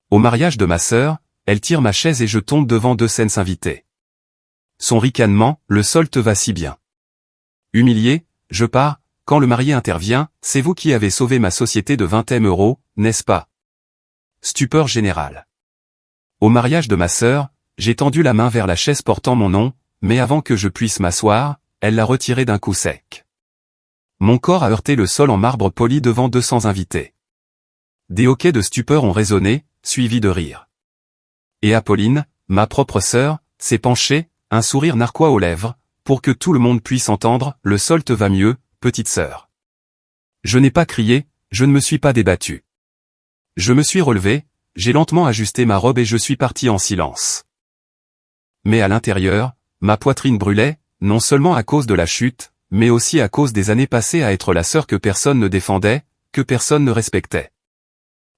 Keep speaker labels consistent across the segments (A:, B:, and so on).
A: Au mariage de ma sœur, elle tire ma chaise et je tombe devant 2 scènes invités. Son ricanement, le sol te va si bien. Humilié, je pars, quand le marié intervient, c'est vous qui avez sauvé ma société de 20 €, n'est-ce pas? Stupeur générale. Au mariage de ma sœur, j'ai tendu la main vers la chaise portant mon nom, mais avant que je puisse m'asseoir, elle l'a retirée d'un coup sec. Mon corps a heurté le sol en marbre poli devant 200 invités. Des hoquets de stupeur ont résonné, suivis de rires. Et Apolline, ma propre sœur, s'est penchée, un sourire narquois aux lèvres, pour que tout le monde puisse entendre « Le sol te va mieux, petite sœur ». Je n'ai pas crié, je ne me suis pas débattu. Je me suis relevé, j'ai lentement ajusté ma robe et je suis parti en silence. Mais à l'intérieur, ma poitrine brûlait, non seulement à cause de la chute, mais aussi à cause des années passées à être la sœur que personne ne défendait, que personne ne respectait.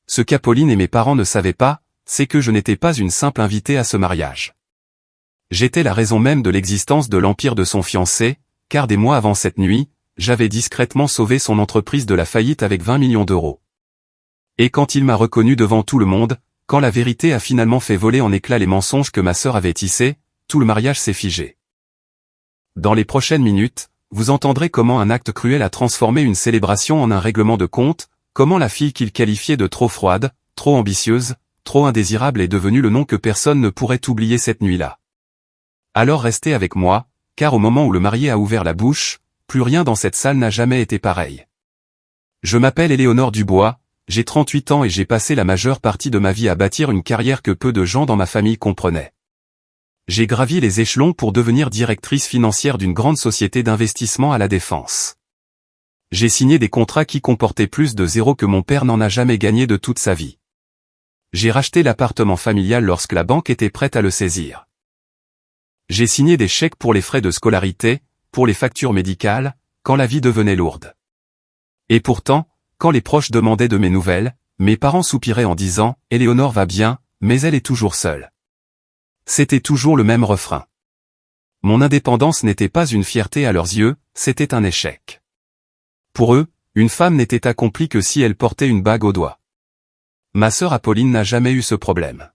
A: Ce qu'Apolline et mes parents ne savaient pas, c'est que je n'étais pas une simple invitée à ce mariage. J'étais la raison même de l'existence de l'empire de son fiancé, car des mois avant cette nuit, j'avais discrètement sauvé son entreprise de la faillite avec 20 millions d'euros. Et quand il m'a reconnu devant tout le monde, quand la vérité a finalement fait voler en éclats les mensonges que ma sœur avait tissés, tout le mariage s'est figé. Dans les prochaines minutes, vous entendrez comment un acte cruel a transformé une célébration en un règlement de compte, comment la fille qu'il qualifiait de trop froide, trop ambitieuse, trop indésirable est devenue le nom que personne ne pourrait oublier cette nuit-là. Alors restez avec moi, car au moment où le marié a ouvert la bouche, plus rien dans cette salle n'a jamais été pareil. Je m'appelle Éléonore Dubois, j'ai 38 ans et j'ai passé la majeure partie de ma vie à bâtir une carrière que peu de gens dans ma famille comprenaient. J'ai gravi les échelons pour devenir directrice financière d'une grande société d'investissement à la Défense. J'ai signé des contrats qui comportaient plus de zéro que mon père n'en a jamais gagné de toute sa vie. J'ai racheté l'appartement familial lorsque la banque était prête à le saisir. J'ai signé des chèques pour les frais de scolarité, pour les factures médicales, quand la vie devenait lourde. Et pourtant, quand les proches demandaient de mes nouvelles, mes parents soupiraient en disant « Éléonore va bien, mais elle est toujours seule ». C'était toujours le même refrain. Mon indépendance n'était pas une fierté à leurs yeux, c'était un échec. Pour eux, une femme n'était accomplie que si elle portait une bague au doigt. Ma sœur Apolline n'a jamais eu ce problème.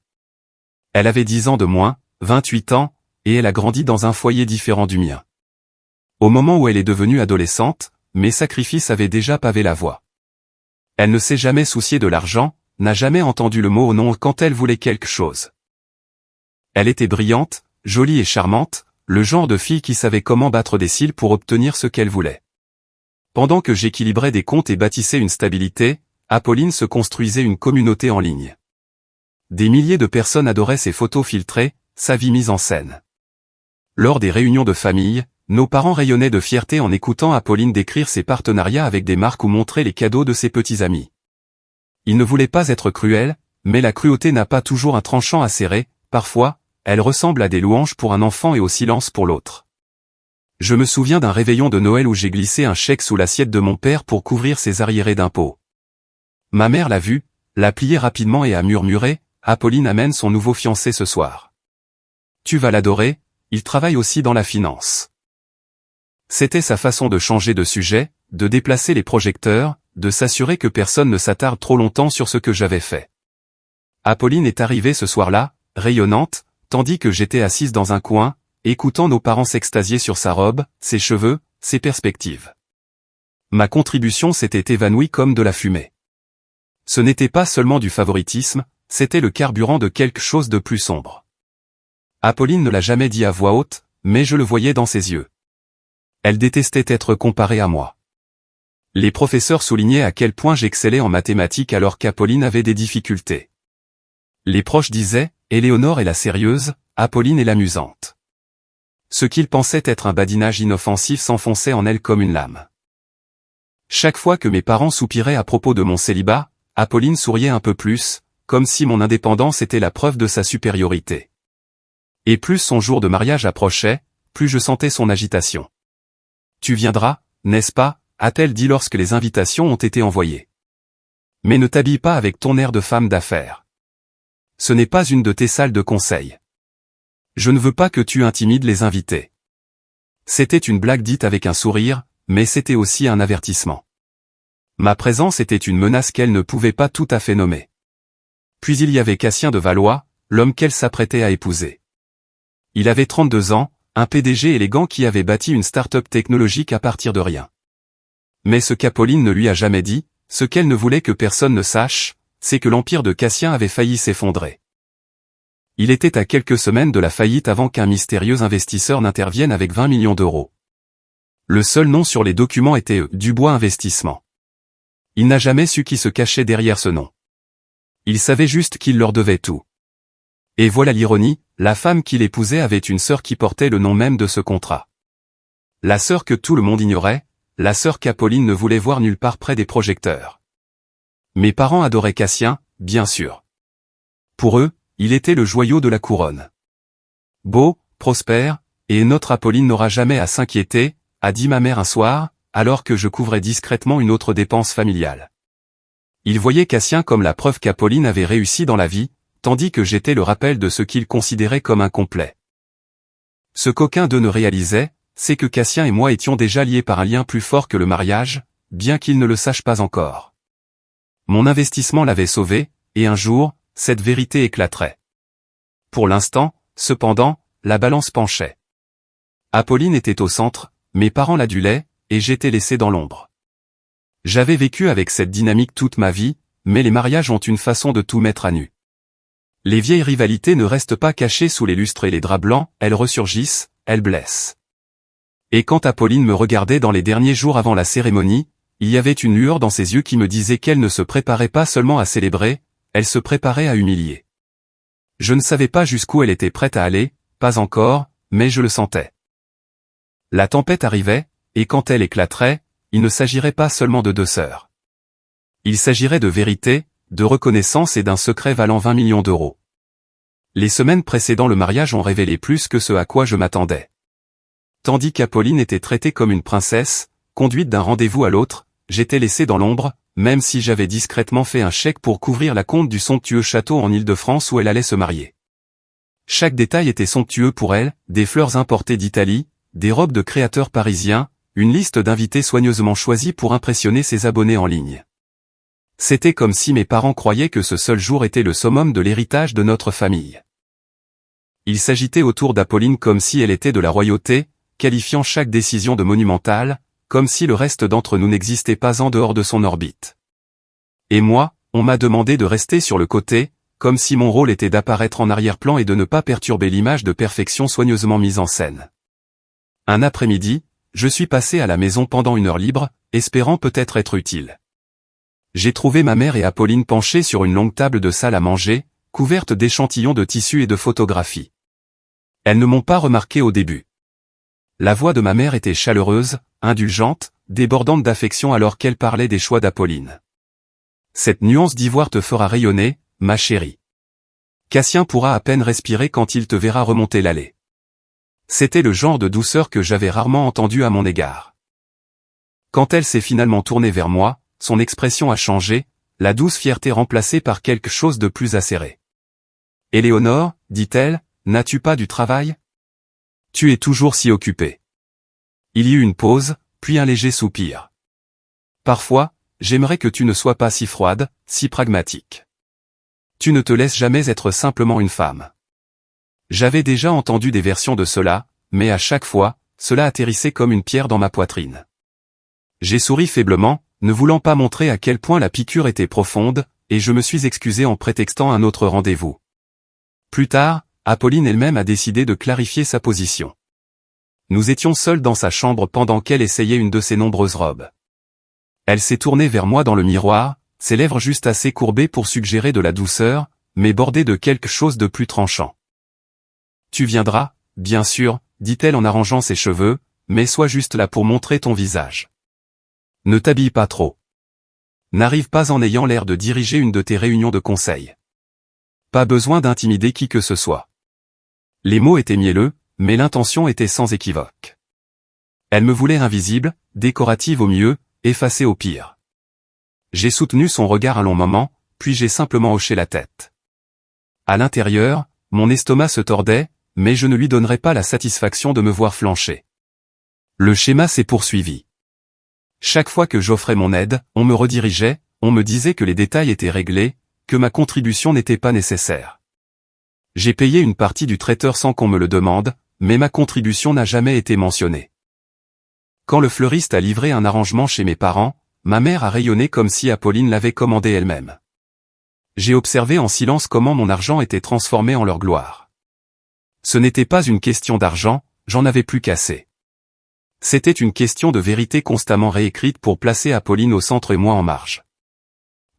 A: Elle avait 10 ans de moins, 28 ans, et elle a grandi dans un foyer différent du mien. Au moment où elle est devenue adolescente, mes sacrifices avaient déjà pavé la voie. Elle ne s'est jamais souciée de l'argent, n'a jamais entendu le mot non quand elle voulait quelque chose. Elle était brillante, jolie et charmante, le genre de fille qui savait comment battre des cils pour obtenir ce qu'elle voulait. Pendant que j'équilibrais des comptes et bâtissais une stabilité, Apolline se construisait une communauté en ligne. Des milliers de personnes adoraient ses photos filtrées, sa vie mise en scène. Lors des réunions de famille, nos parents rayonnaient de fierté en écoutant Apolline décrire ses partenariats avec des marques ou montrer les cadeaux de ses petits amis. Ils ne voulaient pas être cruels, mais la cruauté n'a pas toujours un tranchant à serrer, parfois, elle ressemble à des louanges pour un enfant et au silence pour l'autre. Je me souviens d'un réveillon de Noël où j'ai glissé un chèque sous l'assiette de mon père pour couvrir ses arriérés d'impôts. Ma mère l'a vu, l'a plié rapidement et a murmuré « Apolline amène son nouveau fiancé ce soir. Tu vas l'adorer, il travaille aussi dans la finance. » C'était sa façon de changer de sujet, de déplacer les projecteurs, de s'assurer que personne ne s'attarde trop longtemps sur ce que j'avais fait. Apolline est arrivée ce soir-là, rayonnante, tandis que j'étais assise dans un coin, écoutant nos parents s'extasier sur sa robe, ses cheveux, ses perspectives. Ma contribution s'était évanouie comme de la fumée. Ce n'était pas seulement du favoritisme, c'était le carburant de quelque chose de plus sombre. Apolline ne l'a jamais dit à voix haute, mais je le voyais dans ses yeux. Elle détestait être comparée à moi. Les professeurs soulignaient à quel point j'excellais en mathématiques alors qu'Apolline avait des difficultés. Les proches disaient, Éléonore est la sérieuse, Apolline est l'amusante. Ce qu'ils pensaient être un badinage inoffensif s'enfonçait en elle comme une lame. Chaque fois que mes parents soupiraient à propos de mon célibat, Apolline souriait un peu plus, comme si mon indépendance était la preuve de sa supériorité. Et plus son jour de mariage approchait, plus je sentais son agitation. « Tu viendras, n'est-ce pas ?» a-t-elle dit lorsque les invitations ont été envoyées. « Mais ne t'habille pas avec ton air de femme d'affaires. Ce n'est pas une de tes salles de conseil. Je ne veux pas que tu intimides les invités. » C'était une blague dite avec un sourire, mais c'était aussi un avertissement. Ma présence était une menace qu'elle ne pouvait pas tout à fait nommer. Puis il y avait Cassien de Valois, l'homme qu'elle s'apprêtait à épouser. Il avait 32 ans, un PDG élégant qui avait bâti une start-up technologique à partir de rien. Mais ce qu'Apolline ne lui a jamais dit, ce qu'elle ne voulait que personne ne sache, c'est que l'empire de Cassien avait failli s'effondrer. Il était à quelques semaines de la faillite avant qu'un mystérieux investisseur n'intervienne avec 20 millions d'euros. Le seul nom sur les documents était Dubois Investissement. Il n'a jamais su qui se cachait derrière ce nom. Il savait juste qu'il leur devait tout. Et voilà l'ironie, la femme qu'il épousait avait une sœur qui portait le nom même de ce contrat. La sœur que tout le monde ignorait, la sœur qu'Apolline ne voulait voir nulle part près des projecteurs. Mes parents adoraient Cassien, bien sûr. Pour eux, il était le joyau de la couronne. Beau, prospère, et notre Apolline n'aura jamais à s'inquiéter, a dit ma mère un soir, alors que je couvrais discrètement une autre dépense familiale. Il voyait Cassien comme la preuve qu'Apolline avait réussi dans la vie, tandis que j'étais le rappel de ce qu'il considérait comme incomplet. Ce qu'aucun d'eux ne réalisait, c'est que Cassien et moi étions déjà liés par un lien plus fort que le mariage, bien qu'il ne le sache pas encore. Mon investissement l'avait sauvé, et un jour, cette vérité éclaterait. Pour l'instant, cependant, la balance penchait. Apolline était au centre, mes parents l'adulaient, et j'étais laissé dans l'ombre. J'avais vécu avec cette dynamique toute ma vie, mais les mariages ont une façon de tout mettre à nu. Les vieilles rivalités ne restent pas cachées sous les lustres et les draps blancs, elles ressurgissent, elles blessent. Et quand Apolline me regardait dans les derniers jours avant la cérémonie, il y avait une lueur dans ses yeux qui me disait qu'elle ne se préparait pas seulement à célébrer, elle se préparait à humilier. Je ne savais pas jusqu'où elle était prête à aller, pas encore, mais je le sentais. La tempête arrivait, et quand elle éclaterait, il ne s'agirait pas seulement de deux sœurs. Il s'agirait de vérité, de reconnaissance et d'un secret valant 20 millions d'euros. Les semaines précédant le mariage ont révélé plus que ce à quoi je m'attendais. Tandis qu'Apolline était traitée comme une princesse, conduite d'un rendez-vous à l'autre, j'étais laissé dans l'ombre, même si j'avais discrètement fait un chèque pour couvrir la compte du somptueux château en Île-de-France où elle allait se marier. Chaque détail était somptueux pour elle, des fleurs importées d'Italie, des robes de créateurs parisiens, une liste d'invités soigneusement choisis pour impressionner ses abonnés en ligne. C'était comme si mes parents croyaient que ce seul jour était le summum de l'héritage de notre famille. Ils s'agitaient autour d'Apolline comme si elle était de la royauté, qualifiant chaque décision de monumentale, comme si le reste d'entre nous n'existait pas en dehors de son orbite. Et moi, on m'a demandé de rester sur le côté, comme si mon rôle était d'apparaître en arrière-plan et de ne pas perturber l'image de perfection soigneusement mise en scène. Un après-midi, je suis passé à la maison pendant une heure libre, espérant peut-être être utile. J'ai trouvé ma mère et Apolline penchées sur une longue table de salle à manger, couverte d'échantillons de tissus et de photographies. Elles ne m'ont pas remarqué au début. La voix de ma mère était chaleureuse, indulgente, débordante d'affection alors qu'elle parlait des choix d'Apolline. Cette nuance d'ivoire te fera rayonner, ma chérie. Cassien pourra à peine respirer quand il te verra remonter l'allée. C'était le genre de douceur que j'avais rarement entendu à mon égard. Quand elle s'est finalement tournée vers moi, son expression a changé, la douce fierté remplacée par quelque chose de plus acéré. « Éléonore, dit-elle, n'as-tu pas du travail ? Tu es toujours si occupée. » Il y eut une pause, puis un léger soupir. « Parfois, j'aimerais que tu ne sois pas si froide, si pragmatique. Tu ne te laisses jamais être simplement une femme. » J'avais déjà entendu des versions de cela, mais à chaque fois, cela atterrissait comme une pierre dans ma poitrine. J'ai souri faiblement, ne voulant pas montrer à quel point la piqûre était profonde, et je me suis excusé en prétextant un autre rendez-vous. Plus tard, Apolline elle-même a décidé de clarifier sa position. Nous étions seuls dans sa chambre pendant qu'elle essayait une de ses nombreuses robes. Elle s'est tournée vers moi dans le miroir, ses lèvres juste assez courbées pour suggérer de la douceur, mais bordées de quelque chose de plus tranchant. « Tu viendras, bien sûr, dit-elle en arrangeant ses cheveux, mais sois juste là pour montrer ton visage. Ne t'habille pas trop. N'arrive pas en ayant l'air de diriger une de tes réunions de conseil. Pas besoin d'intimider qui que ce soit. » Les mots étaient mielleux, mais l'intention était sans équivoque. Elle me voulait invisible, décorative au mieux, effacée au pire. J'ai soutenu son regard un long moment, puis j'ai simplement hoché la tête. À l'intérieur, mon estomac se tordait, mais je ne lui donnerais pas la satisfaction de me voir flancher. Le schéma s'est poursuivi. Chaque fois que j'offrais mon aide, on me redirigeait, on me disait que les détails étaient réglés, que ma contribution n'était pas nécessaire. J'ai payé une partie du traiteur sans qu'on me le demande, mais ma contribution n'a jamais été mentionnée. Quand le fleuriste a livré un arrangement chez mes parents, ma mère a rayonné comme si Apolline l'avait commandé elle-même. J'ai observé en silence comment mon argent était transformé en leur gloire. Ce n'était pas une question d'argent, j'en avais plus qu'assez. C'était une question de vérité constamment réécrite pour placer Apolline au centre et moi en marge.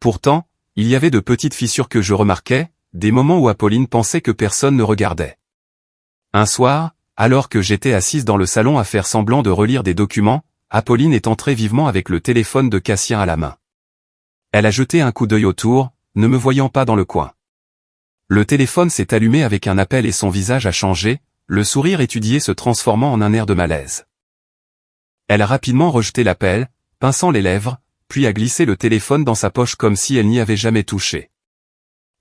A: Pourtant, il y avait de petites fissures que je remarquais, des moments où Apolline pensait que personne ne regardait. Un soir, alors que j'étais assise dans le salon à faire semblant de relire des documents, Apolline est entrée vivement avec le téléphone de Cassien à la main. Elle a jeté un coup d'œil autour, ne me voyant pas dans le coin. Le téléphone s'est allumé avec un appel et son visage a changé, le sourire étudié se transformant en un air de malaise. Elle a rapidement rejeté l'appel, pinçant les lèvres, puis a glissé le téléphone dans sa poche comme si elle n'y avait jamais touché.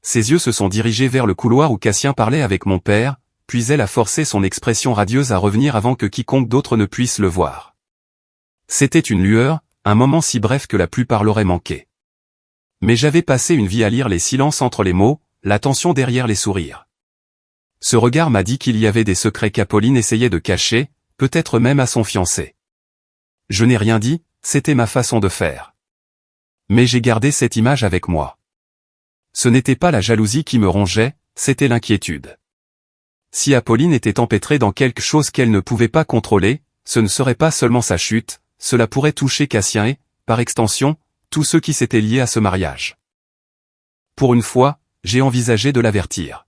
A: Ses yeux se sont dirigés vers le couloir où Cassien parlait avec mon père, puis elle a forcé son expression radieuse à revenir avant que quiconque d'autre ne puisse le voir. C'était une lueur, un moment si bref que la plupart l'auraient manqué. Mais j'avais passé une vie à lire les silences entre les mots, la tension derrière les sourires. Ce regard m'a dit qu'il y avait des secrets qu'Apolline essayait de cacher, peut-être même à son fiancé. Je n'ai rien dit, c'était ma façon de faire. Mais j'ai gardé cette image avec moi. Ce n'était pas la jalousie qui me rongeait, c'était l'inquiétude. Si Apolline était empêtrée dans quelque chose qu'elle ne pouvait pas contrôler, ce ne serait pas seulement sa chute, cela pourrait toucher Cassien et, par extension, tous ceux qui s'étaient liés à ce mariage. Pour une fois, j'ai envisagé de l'avertir.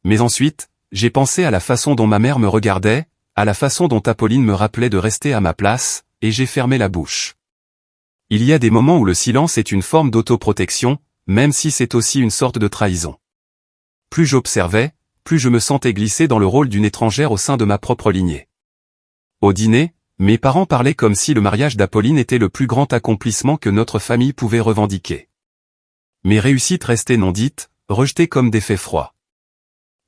A: Mais ensuite, j'ai pensé à la façon dont ma mère me regardait, à la façon dont Apolline me rappelait de rester à ma place, et j'ai fermé la bouche. Il y a des moments où le silence est une forme d'autoprotection, même si c'est aussi une sorte de trahison. Plus j'observais, plus je me sentais glisser dans le rôle d'une étrangère au sein de ma propre lignée. Au dîner, mes parents parlaient comme si le mariage d'Apolline était le plus grand accomplissement que notre famille pouvait revendiquer. Mes réussites restaient non dites, rejetées comme des faits froids.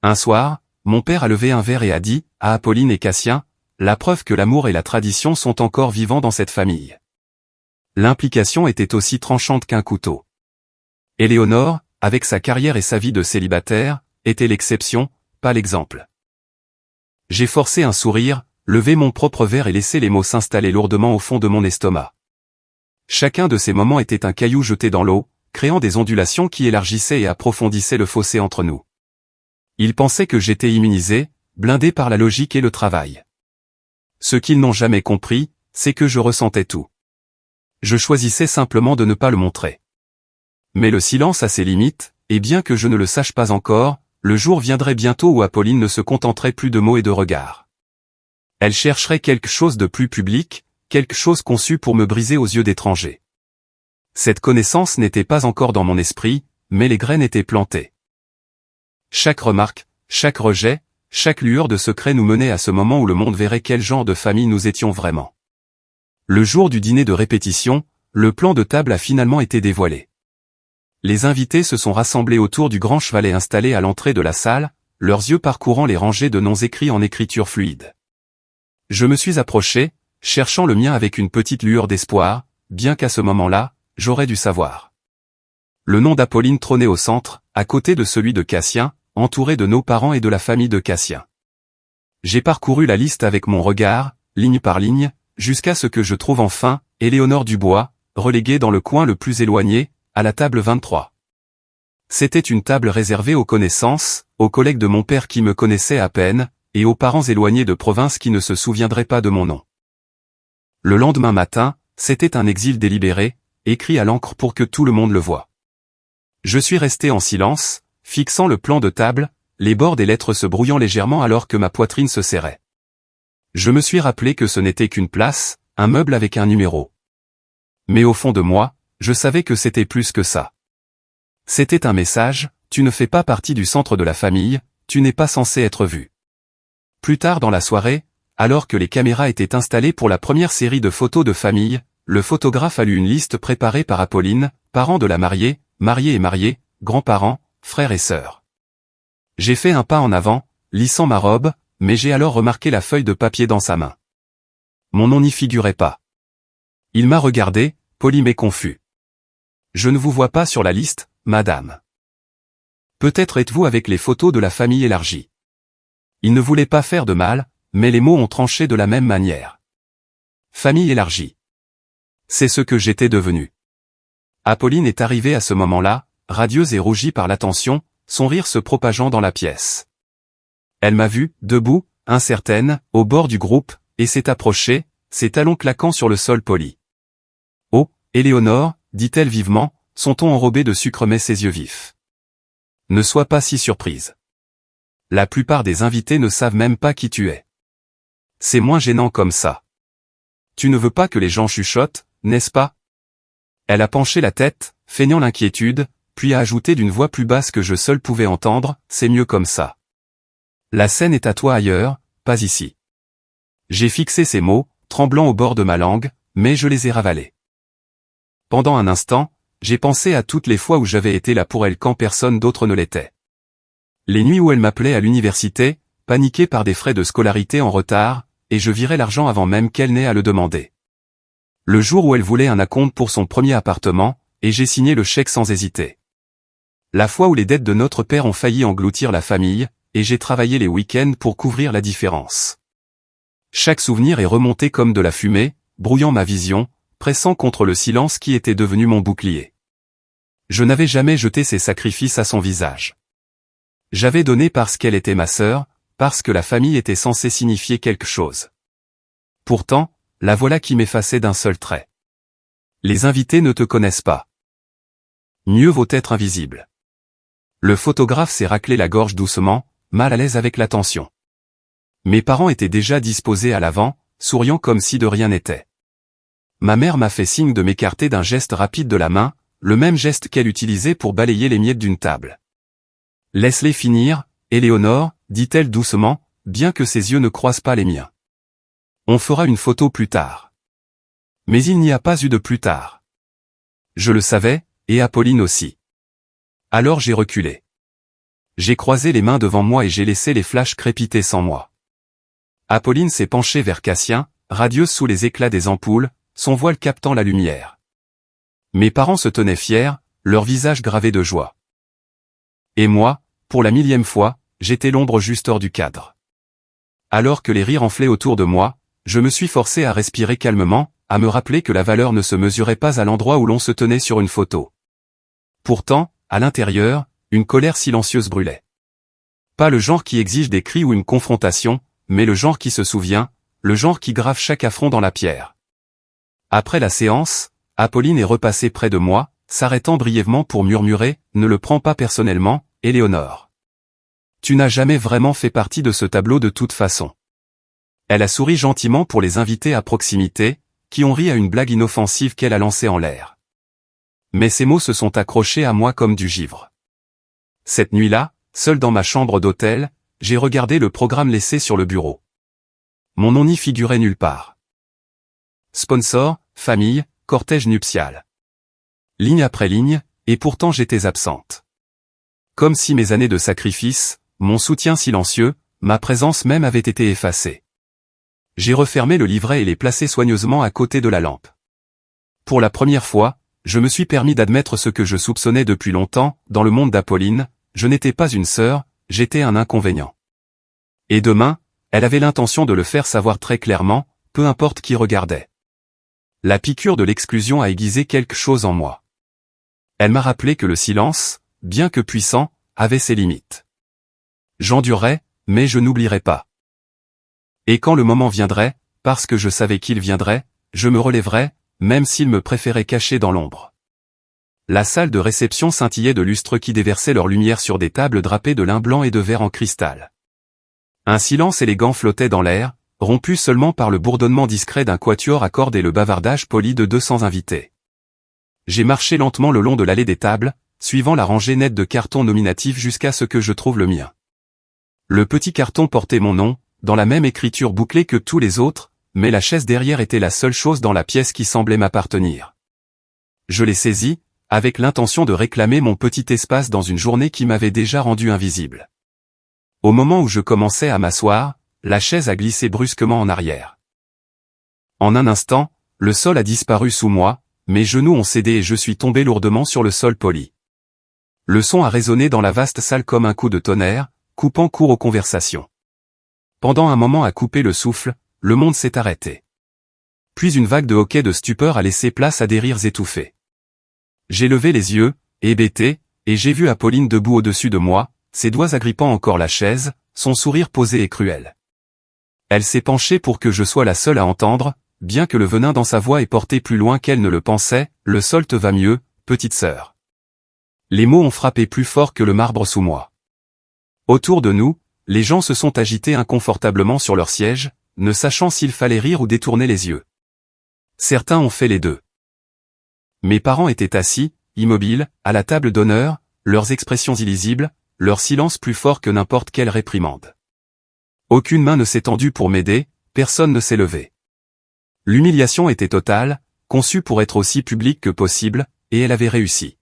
A: Un soir, mon père a levé un verre et a dit, à Apolline et Cassien, la preuve que l'amour et la tradition sont encore vivants dans cette famille. L'implication était aussi tranchante qu'un couteau. Éléonore, avec sa carrière et sa vie de célibataire, était l'exception, pas l'exemple. J'ai forcé un sourire, levé mon propre verre et laissé les mots s'installer lourdement au fond de mon estomac. Chacun de ces moments était un caillou jeté dans l'eau, créant des ondulations qui élargissaient et approfondissaient le fossé entre nous. Ils pensaient que j'étais immunisé, blindé par la logique et le travail. Ce qu'ils n'ont jamais compris, c'est que je ressentais tout. Je choisissais simplement de ne pas le montrer. Mais le silence a ses limites, et bien que je ne le sache pas encore, le jour viendrait bientôt où Apolline ne se contenterait plus de mots et de regards. Elle chercherait quelque chose de plus public, quelque chose conçu pour me briser aux yeux d'étrangers. Cette connaissance n'était pas encore dans mon esprit, mais les graines étaient plantées. Chaque remarque, chaque rejet, chaque lueur de secret nous menait à ce moment où le monde verrait quel genre de famille nous étions vraiment. Le jour du dîner de répétition, le plan de table a finalement été dévoilé. Les invités se sont rassemblés autour du grand chevalet installé à l'entrée de la salle, leurs yeux parcourant les rangées de noms écrits en écriture fluide. Je me suis approché, cherchant le mien avec une petite lueur d'espoir, bien qu'à ce moment-là, j'aurais dû savoir. Le nom d'Apolline trônait au centre, à côté de celui de Cassien, entouré de nos parents et de la famille de Cassien. J'ai parcouru la liste avec mon regard, ligne par ligne, jusqu'à ce que je trouve enfin, Éléonore Dubois, reléguée dans le coin le plus éloigné, à la table 23. C'était une table réservée aux connaissances, aux collègues de mon père qui me connaissaient à peine, et aux parents éloignés de province qui ne se souviendraient pas de mon nom. Le lendemain matin, c'était un exil délibéré, écrit à l'encre pour que tout le monde le voie. Je suis resté en silence, fixant le plan de table, les bords des lettres se brouillant légèrement alors que ma poitrine se serrait. Je me suis rappelé que ce n'était qu'une place, un meuble avec un numéro. Mais au fond de moi, je savais que c'était plus que ça. C'était un message, tu ne fais pas partie du centre de la famille, tu n'es pas censé être vu. Plus tard dans la soirée, alors que les caméras étaient installées pour la première série de photos de famille, le photographe a lu une liste préparée par Apolline, parents de la mariée, mariés et mariés, grands-parents, frères et sœurs. J'ai fait un pas en avant, lissant ma robe, mais j'ai alors remarqué la feuille de papier dans sa main. Mon nom n'y figurait pas. Il m'a regardé, poli mais confus. Je ne vous vois pas sur la liste, madame. Peut-être êtes-vous avec les photos de la famille élargie. Il ne voulait pas faire de mal, mais les mots ont tranché de la même manière. Famille élargie. C'est ce que j'étais devenu. Apolline est arrivée à ce moment-là, radieuse et rougie par l'attention, son rire se propageant dans la pièce. Elle m'a vu, debout, incertaine, au bord du groupe, et s'est approchée, ses talons claquant sur le sol poli. « Oh, Éléonore, dit-elle vivement, son ton enrobé de sucre met ses yeux vifs. Ne sois pas si surprise. La plupart des invités ne savent même pas qui tu es. C'est moins gênant comme ça. Tu ne veux pas que les gens chuchotent, n'est-ce pas ?» Elle a penché la tête, feignant l'inquiétude, puis a ajouté d'une voix plus basse que je seul pouvais entendre, « C'est mieux comme ça. La scène est à toi ailleurs, pas ici. » J'ai fixé ces mots, tremblant au bord de ma langue, mais je les ai ravalés. Pendant un instant, j'ai pensé à toutes les fois où j'avais été là pour elle quand personne d'autre ne l'était. Les nuits où elle m'appelait à l'université, paniquée par des frais de scolarité en retard, et je virais l'argent avant même qu'elle n'ait à le demander. Le jour où elle voulait un acompte pour son premier appartement, et j'ai signé le chèque sans hésiter. La fois où les dettes de notre père ont failli engloutir la famille, et j'ai travaillé les week-ends pour couvrir la différence. Chaque souvenir est remonté comme de la fumée, brouillant ma vision, pressant contre le silence qui était devenu mon bouclier. Je n'avais jamais jeté ces sacrifices à son visage. J'avais donné parce qu'elle était ma sœur, parce que la famille était censée signifier quelque chose. Pourtant, la voilà qui m'effaçait d'un seul trait. Les invités ne te connaissent pas. Mieux vaut être invisible. Le photographe s'est raclé la gorge doucement, mal à l'aise avec l'attention. Mes parents étaient déjà disposés à l'avant, souriant comme si de rien n'était. Ma mère m'a fait signe de m'écarter d'un geste rapide de la main, le même geste qu'elle utilisait pour balayer les miettes d'une table. « Laisse-les finir, Éléonore, dit-elle doucement, bien que ses yeux ne croisent pas les miens. On fera une photo plus tard. » Mais il n'y a pas eu de plus tard. Je le savais, et Apolline aussi. Alors j'ai reculé. J'ai croisé les mains devant moi et j'ai laissé les flashs crépiter sans moi. Apolline s'est penchée vers Cassien, radieuse sous les éclats des ampoules, son voile captant la lumière. Mes parents se tenaient fiers, leur visage gravé de joie. Et moi, pour la 1000e fois, j'étais l'ombre juste hors du cadre. Alors que les rires enflaient autour de moi, je me suis forcé à respirer calmement, à me rappeler que la valeur ne se mesurait pas à l'endroit où l'on se tenait sur une photo. Pourtant, à l'intérieur, une colère silencieuse brûlait. Pas le genre qui exige des cris ou une confrontation, mais le genre qui se souvient, le genre qui grave chaque affront dans la pierre. Après la séance, Apolline est repassée près de moi, s'arrêtant brièvement pour murmurer « Ne le prends pas personnellement, Éléonore. Tu n'as jamais vraiment fait partie de ce tableau de toute façon. » Elle a souri gentiment pour les invités à proximité, qui ont ri à une blague inoffensive qu'elle a lancée en l'air. Mais ces mots se sont accrochés à moi comme du givre. Cette nuit-là, seul dans ma chambre d'hôtel, j'ai regardé le programme laissé sur le bureau. Mon nom n'y figurait nulle part. Sponsor, famille, cortège nuptial. Ligne après ligne, et pourtant j'étais absente. Comme si mes années de sacrifice, mon soutien silencieux, ma présence même avait été effacée. J'ai refermé le livret et l'ai placé soigneusement à côté de la lampe. Pour la première fois, je me suis permis d'admettre ce que je soupçonnais depuis longtemps, dans le monde d'Apolline, je n'étais pas une sœur, j'étais un inconvénient. Et demain, elle avait l'intention de le faire savoir très clairement, peu importe qui regardait. La piqûre de l'exclusion a aiguisé quelque chose en moi. Elle m'a rappelé que le silence, bien que puissant, avait ses limites. J'endurerais, mais je n'oublierais pas. Et quand le moment viendrait, parce que je savais qu'il viendrait, je me relèverais, même s'il me préférait cacher dans l'ombre. La salle de réception scintillait de lustres qui déversaient leur lumière sur des tables drapées de lin blanc et de verre en cristal. Un silence élégant flottait dans l'air, rompu seulement par le bourdonnement discret d'un quatuor à cordes et le bavardage poli de 200 invités. J'ai marché lentement le long de l'allée des tables, suivant la rangée nette de cartons nominatifs jusqu'à ce que je trouve le mien. Le petit carton portait mon nom, dans la même écriture bouclée que tous les autres, mais la chaise derrière était la seule chose dans la pièce qui semblait m'appartenir. Je l'ai saisie, avec l'intention de réclamer mon petit espace dans une journée qui m'avait déjà rendu invisible. Au moment où je commençais à m'asseoir, la chaise a glissé brusquement en arrière. En un instant, le sol a disparu sous moi, mes genoux ont cédé et je suis tombé lourdement sur le sol poli. Le son a résonné dans la vaste salle comme un coup de tonnerre, coupant court aux conversations. Pendant un moment à couper le souffle, le monde s'est arrêté. Puis une vague de hoquets de stupeur a laissé place à des rires étouffés. J'ai levé les yeux, hébété, et j'ai vu Apolline debout au-dessus de moi, ses doigts agrippant encore la chaise, son sourire posé et cruel. Elle s'est penchée pour que je sois la seule à entendre, bien que le venin dans sa voix ait porté plus loin qu'elle ne le pensait, « Le sol te va mieux, petite sœur. » Les mots ont frappé plus fort que le marbre sous moi. Autour de nous, les gens se sont agités inconfortablement sur leur siège, ne sachant s'il fallait rire ou détourner les yeux. Certains ont fait les deux. Mes parents étaient assis, immobiles, à la table d'honneur, leurs expressions illisibles, leur silence plus fort que n'importe quelle réprimande. Aucune main ne s'est tendue pour m'aider, personne ne s'est levé. L'humiliation était totale, conçue pour être aussi publique que possible, et elle avait réussi.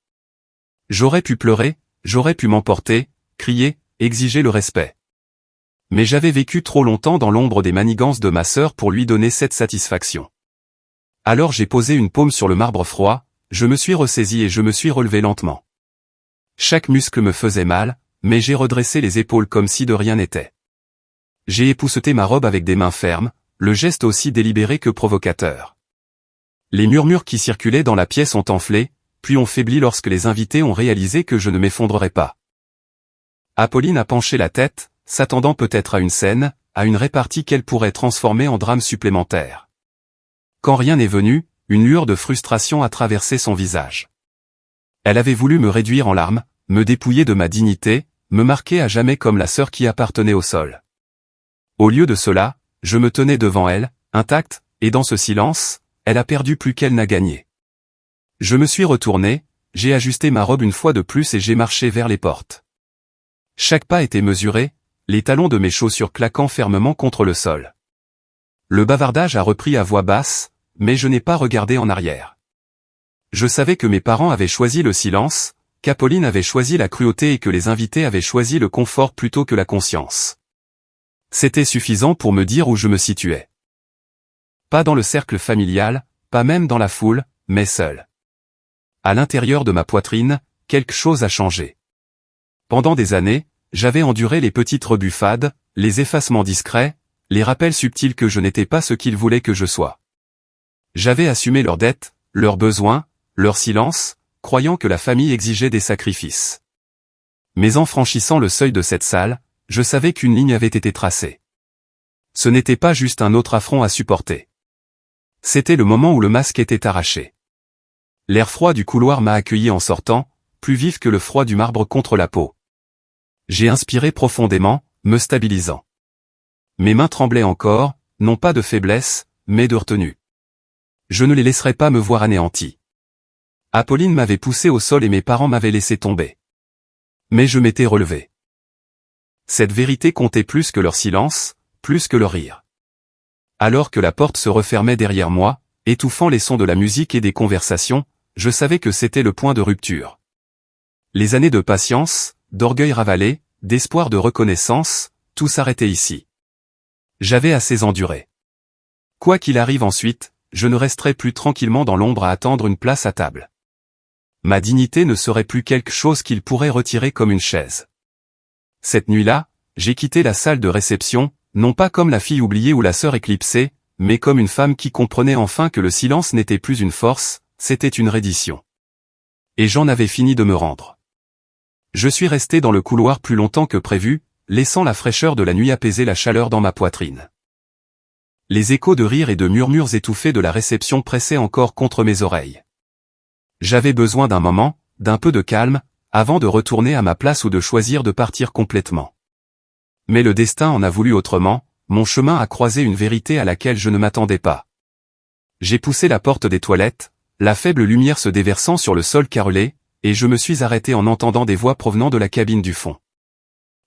A: J'aurais pu pleurer, j'aurais pu m'emporter, crier, exiger le respect. Mais j'avais vécu trop longtemps dans l'ombre des manigances de ma sœur pour lui donner cette satisfaction. Alors j'ai posé une paume sur le marbre froid, je me suis ressaisi et je me suis relevé lentement. Chaque muscle me faisait mal, mais j'ai redressé les épaules comme si de rien n'était. J'ai épousseté ma robe avec des mains fermes, le geste aussi délibéré que provocateur. Les murmures qui circulaient dans la pièce ont enflé, puis ont faibli lorsque les invités ont réalisé que je ne m'effondrerais pas. Apolline a penché la tête, s'attendant peut-être à une scène, à une répartie qu'elle pourrait transformer en drame supplémentaire. Quand rien n'est venu, une lueur de frustration a traversé son visage. Elle avait voulu me réduire en larmes, me dépouiller de ma dignité, me marquer à jamais comme la sœur qui appartenait au sol. Au lieu de cela, je me tenais devant elle, intacte, et dans ce silence, elle a perdu plus qu'elle n'a gagné. Je me suis retourné, j'ai ajusté ma robe une fois de plus et j'ai marché vers les portes. Chaque pas était mesuré, les talons de mes chaussures claquant fermement contre le sol. Le bavardage a repris à voix basse, mais je n'ai pas regardé en arrière. Je savais que mes parents avaient choisi le silence, qu'Apolline avait choisi la cruauté et que les invités avaient choisi le confort plutôt que la conscience. C'était suffisant pour me dire où je me situais. Pas dans le cercle familial, pas même dans la foule, mais seul. À l'intérieur de ma poitrine, quelque chose a changé. Pendant des années, j'avais enduré les petites rebuffades, les effacements discrets, les rappels subtils que je n'étais pas ce qu'ils voulaient que je sois. J'avais assumé leurs dettes, leurs besoins, leur silence, croyant que la famille exigeait des sacrifices. Mais en franchissant le seuil de cette salle, je savais qu'une ligne avait été tracée. Ce n'était pas juste un autre affront à supporter. C'était le moment où le masque était arraché. L'air froid du couloir m'a accueilli en sortant, plus vif que le froid du marbre contre la peau. J'ai inspiré profondément, me stabilisant. Mes mains tremblaient encore, non pas de faiblesse, mais de retenue. Je ne les laisserais pas me voir anéanti. Apolline m'avait poussé au sol et mes parents m'avaient laissé tomber. Mais je m'étais relevé. Cette vérité comptait plus que leur silence, plus que leur rire. Alors que la porte se refermait derrière moi, étouffant les sons de la musique et des conversations, je savais que c'était le point de rupture. Les années de patience, d'orgueil ravalé, d'espoir de reconnaissance, tout s'arrêtait ici. J'avais assez enduré. Quoi qu'il arrive ensuite, je ne resterai plus tranquillement dans l'ombre à attendre une place à table. Ma dignité ne serait plus quelque chose qu'il pourrait retirer comme une chaise. Cette nuit-là, j'ai quitté la salle de réception, non pas comme la fille oubliée ou la sœur éclipsée, mais comme une femme qui comprenait enfin que le silence n'était plus une force, c'était une reddition. Et j'en avais fini de me rendre. Je suis resté dans le couloir plus longtemps que prévu, laissant la fraîcheur de la nuit apaiser la chaleur dans ma poitrine. Les échos de rires et de murmures étouffés de la réception pressaient encore contre mes oreilles. J'avais besoin d'un moment, d'un peu de calme, avant de retourner à ma place ou de choisir de partir complètement. Mais le destin en a voulu autrement, mon chemin a croisé une vérité à laquelle je ne m'attendais pas. J'ai poussé la porte des toilettes, la faible lumière se déversant sur le sol carrelé, et je me suis arrêté en entendant des voix provenant de la cabine du fond.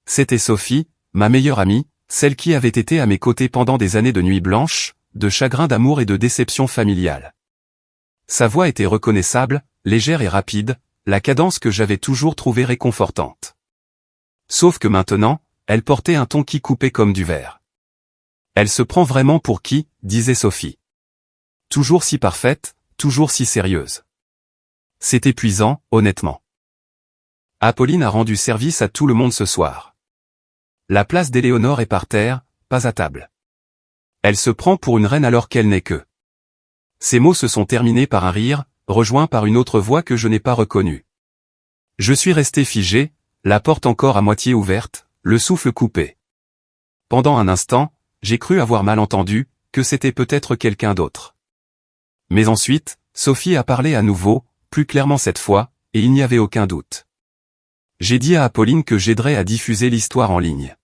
A: C'était Sophie, ma meilleure amie, celle qui avait été à mes côtés pendant des années de nuits blanches, de chagrin d'amour et de déception familiale. Sa voix était reconnaissable, légère et rapide, la cadence que j'avais toujours trouvée réconfortante. Sauf que maintenant, elle portait un ton qui coupait comme du verre. Elle se prend vraiment pour qui, disait Sophie. Toujours si parfaite, toujours si sérieuse. C'est épuisant, honnêtement. Apolline a rendu service à tout le monde ce soir. La place d'Éléonore est par terre, pas à table. Elle se prend pour une reine alors qu'elle n'est que. Ces mots se sont terminés par un rire, rejoint par une autre voix que je n'ai pas reconnue. Je suis resté figé, la porte encore à moitié ouverte, le souffle coupé. Pendant un instant, j'ai cru avoir mal entendu, que c'était peut-être quelqu'un d'autre. Mais ensuite, Sophie a parlé à nouveau, plus clairement cette fois, et il n'y avait aucun doute. J'ai dit à Apolline que j'aiderais à diffuser l'histoire en ligne.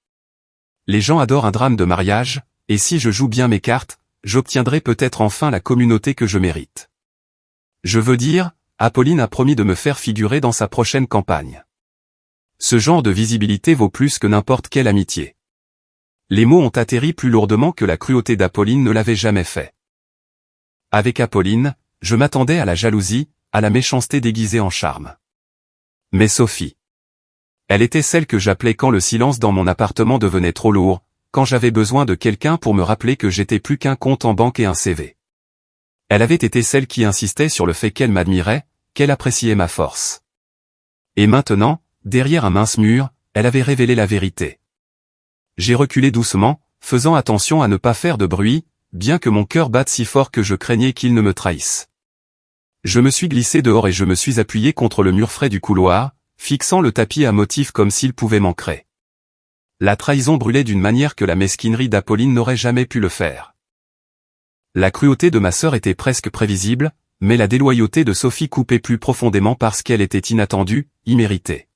A: Les gens adorent un drame de mariage, et si je joue bien mes cartes, j'obtiendrai peut-être enfin la communauté que je mérite. Je veux dire, Apolline a promis de me faire figurer dans sa prochaine campagne. Ce genre de visibilité vaut plus que n'importe quelle amitié. Les mots ont atterri plus lourdement que la cruauté d'Apolline ne l'avait jamais fait. Avec Apolline, je m'attendais à la jalousie, à la méchanceté déguisée en charme. Mais Sophie. Elle était celle que j'appelais quand le silence dans mon appartement devenait trop lourd, quand j'avais besoin de quelqu'un pour me rappeler que j'étais plus qu'un compte en banque et un CV. Elle avait été celle qui insistait sur le fait qu'elle m'admirait, qu'elle appréciait ma force. Et maintenant, derrière un mince mur, elle avait révélé la vérité. J'ai reculé doucement, faisant attention à ne pas faire de bruit, bien que mon cœur batte si fort que je craignais qu'il ne me trahisse. Je me suis glissé dehors et je me suis appuyé contre le mur frais du couloir, fixant le tapis à motif comme s'il pouvait m'ancrer. La trahison brûlait d'une manière que la mesquinerie d'Apolline n'aurait jamais pu le faire. La cruauté de ma sœur était presque prévisible, mais la déloyauté de Sophie coupait plus profondément parce qu'elle était inattendue, imméritée.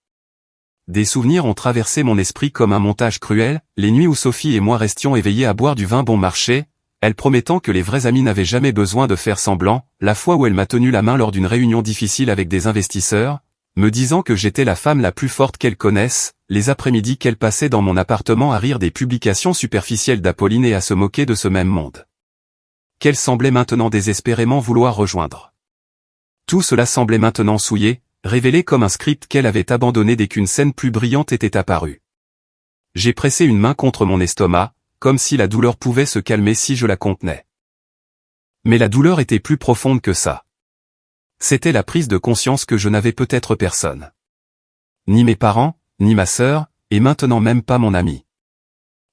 A: Des souvenirs ont traversé mon esprit comme un montage cruel, les nuits où Sophie et moi restions éveillés à boire du vin bon marché, elle promettant que les vrais amis n'avaient jamais besoin de faire semblant, la fois où elle m'a tenu la main lors d'une réunion difficile avec des investisseurs, me disant que j'étais la femme la plus forte qu'elle connaisse, les après-midi qu'elle passait dans mon appartement à rire des publications superficielles d'Apolline et à se moquer de ce même monde. Qu'elle semblait maintenant désespérément vouloir rejoindre. Tout cela semblait maintenant souillé, révélé comme un script qu'elle avait abandonné dès qu'une scène plus brillante était apparue. J'ai pressé une main contre mon estomac, comme si la douleur pouvait se calmer si je la contenais. Mais la douleur était plus profonde que ça. C'était la prise de conscience que je n'avais peut-être personne. Ni mes parents, ni ma sœur, et maintenant même pas mon ami.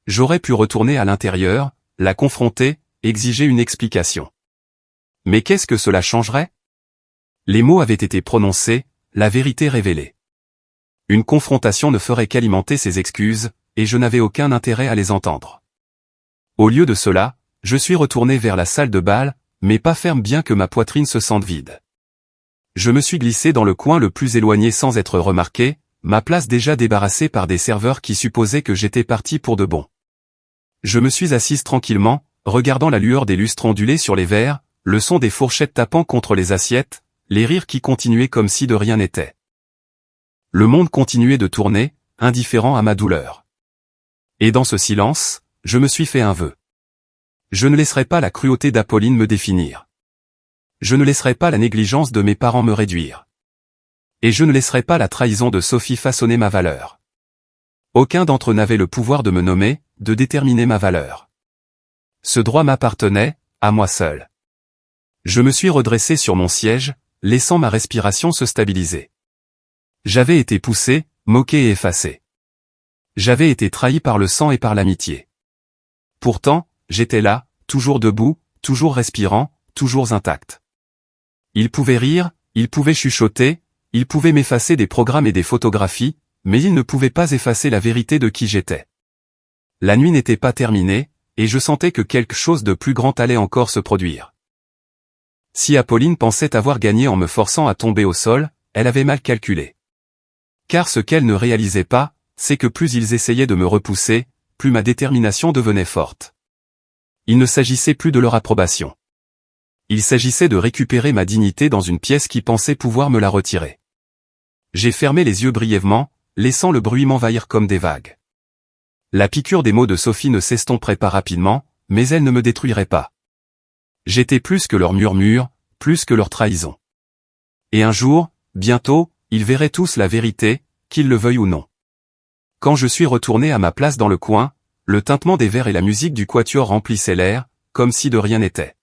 A: J'aurais pu retourner à l'intérieur, la confronter, exiger une explication. Mais qu'est-ce que cela changerait? Les mots avaient été prononcés, la vérité révélée. Une confrontation ne ferait qu'alimenter ses excuses, et je n'avais aucun intérêt à les entendre. Au lieu de cela, je suis retourné vers la salle de bal, mais pas ferme bien que ma poitrine se sente vide. Je me suis glissé dans le coin le plus éloigné sans être remarqué, ma place déjà débarrassée par des serveurs qui supposaient que j'étais parti pour de bon. Je me suis assise tranquillement, regardant la lueur des lustres ondulés sur les verres, le son des fourchettes tapant contre les assiettes, les rires qui continuaient comme si de rien n'était. Le monde continuait de tourner, indifférent à ma douleur. Et dans ce silence, je me suis fait un vœu. Je ne laisserai pas la cruauté d'Apolline me définir. Je ne laisserai pas la négligence de mes parents me réduire. Et je ne laisserai pas la trahison de Sophie façonner ma valeur. Aucun d'entre eux n'avait le pouvoir de me nommer, de déterminer ma valeur. Ce droit m'appartenait, à moi seul. Je me suis redressé sur mon siège, laissant ma respiration se stabiliser. J'avais été poussé, moqué et effacé. J'avais été trahi par le sang et par l'amitié. Pourtant, j'étais là, toujours debout, toujours respirant, toujours intact. Ils pouvaient rire, ils pouvaient chuchoter, ils pouvaient m'effacer des programmes et des photographies, mais ils ne pouvaient pas effacer la vérité de qui j'étais. La nuit n'était pas terminée, et je sentais que quelque chose de plus grand allait encore se produire. Si Apolline pensait avoir gagné en me forçant à tomber au sol, elle avait mal calculé. Car ce qu'elle ne réalisait pas, c'est que plus ils essayaient de me repousser, plus ma détermination devenait forte. Il ne s'agissait plus de leur approbation. Il s'agissait de récupérer ma dignité dans une pièce qui pensait pouvoir me la retirer. J'ai fermé les yeux brièvement, laissant le bruit m'envahir comme des vagues. La piqûre des mots de Sophie ne s'estomperait pas rapidement, mais elle ne me détruirait pas. J'étais plus que leur murmure, plus que leur trahison. Et un jour, bientôt, ils verraient tous la vérité, qu'ils le veuillent ou non. Quand je suis retourné à ma place dans le coin, le tintement des verres et la musique du quatuor remplissaient l'air, comme si de rien n'était.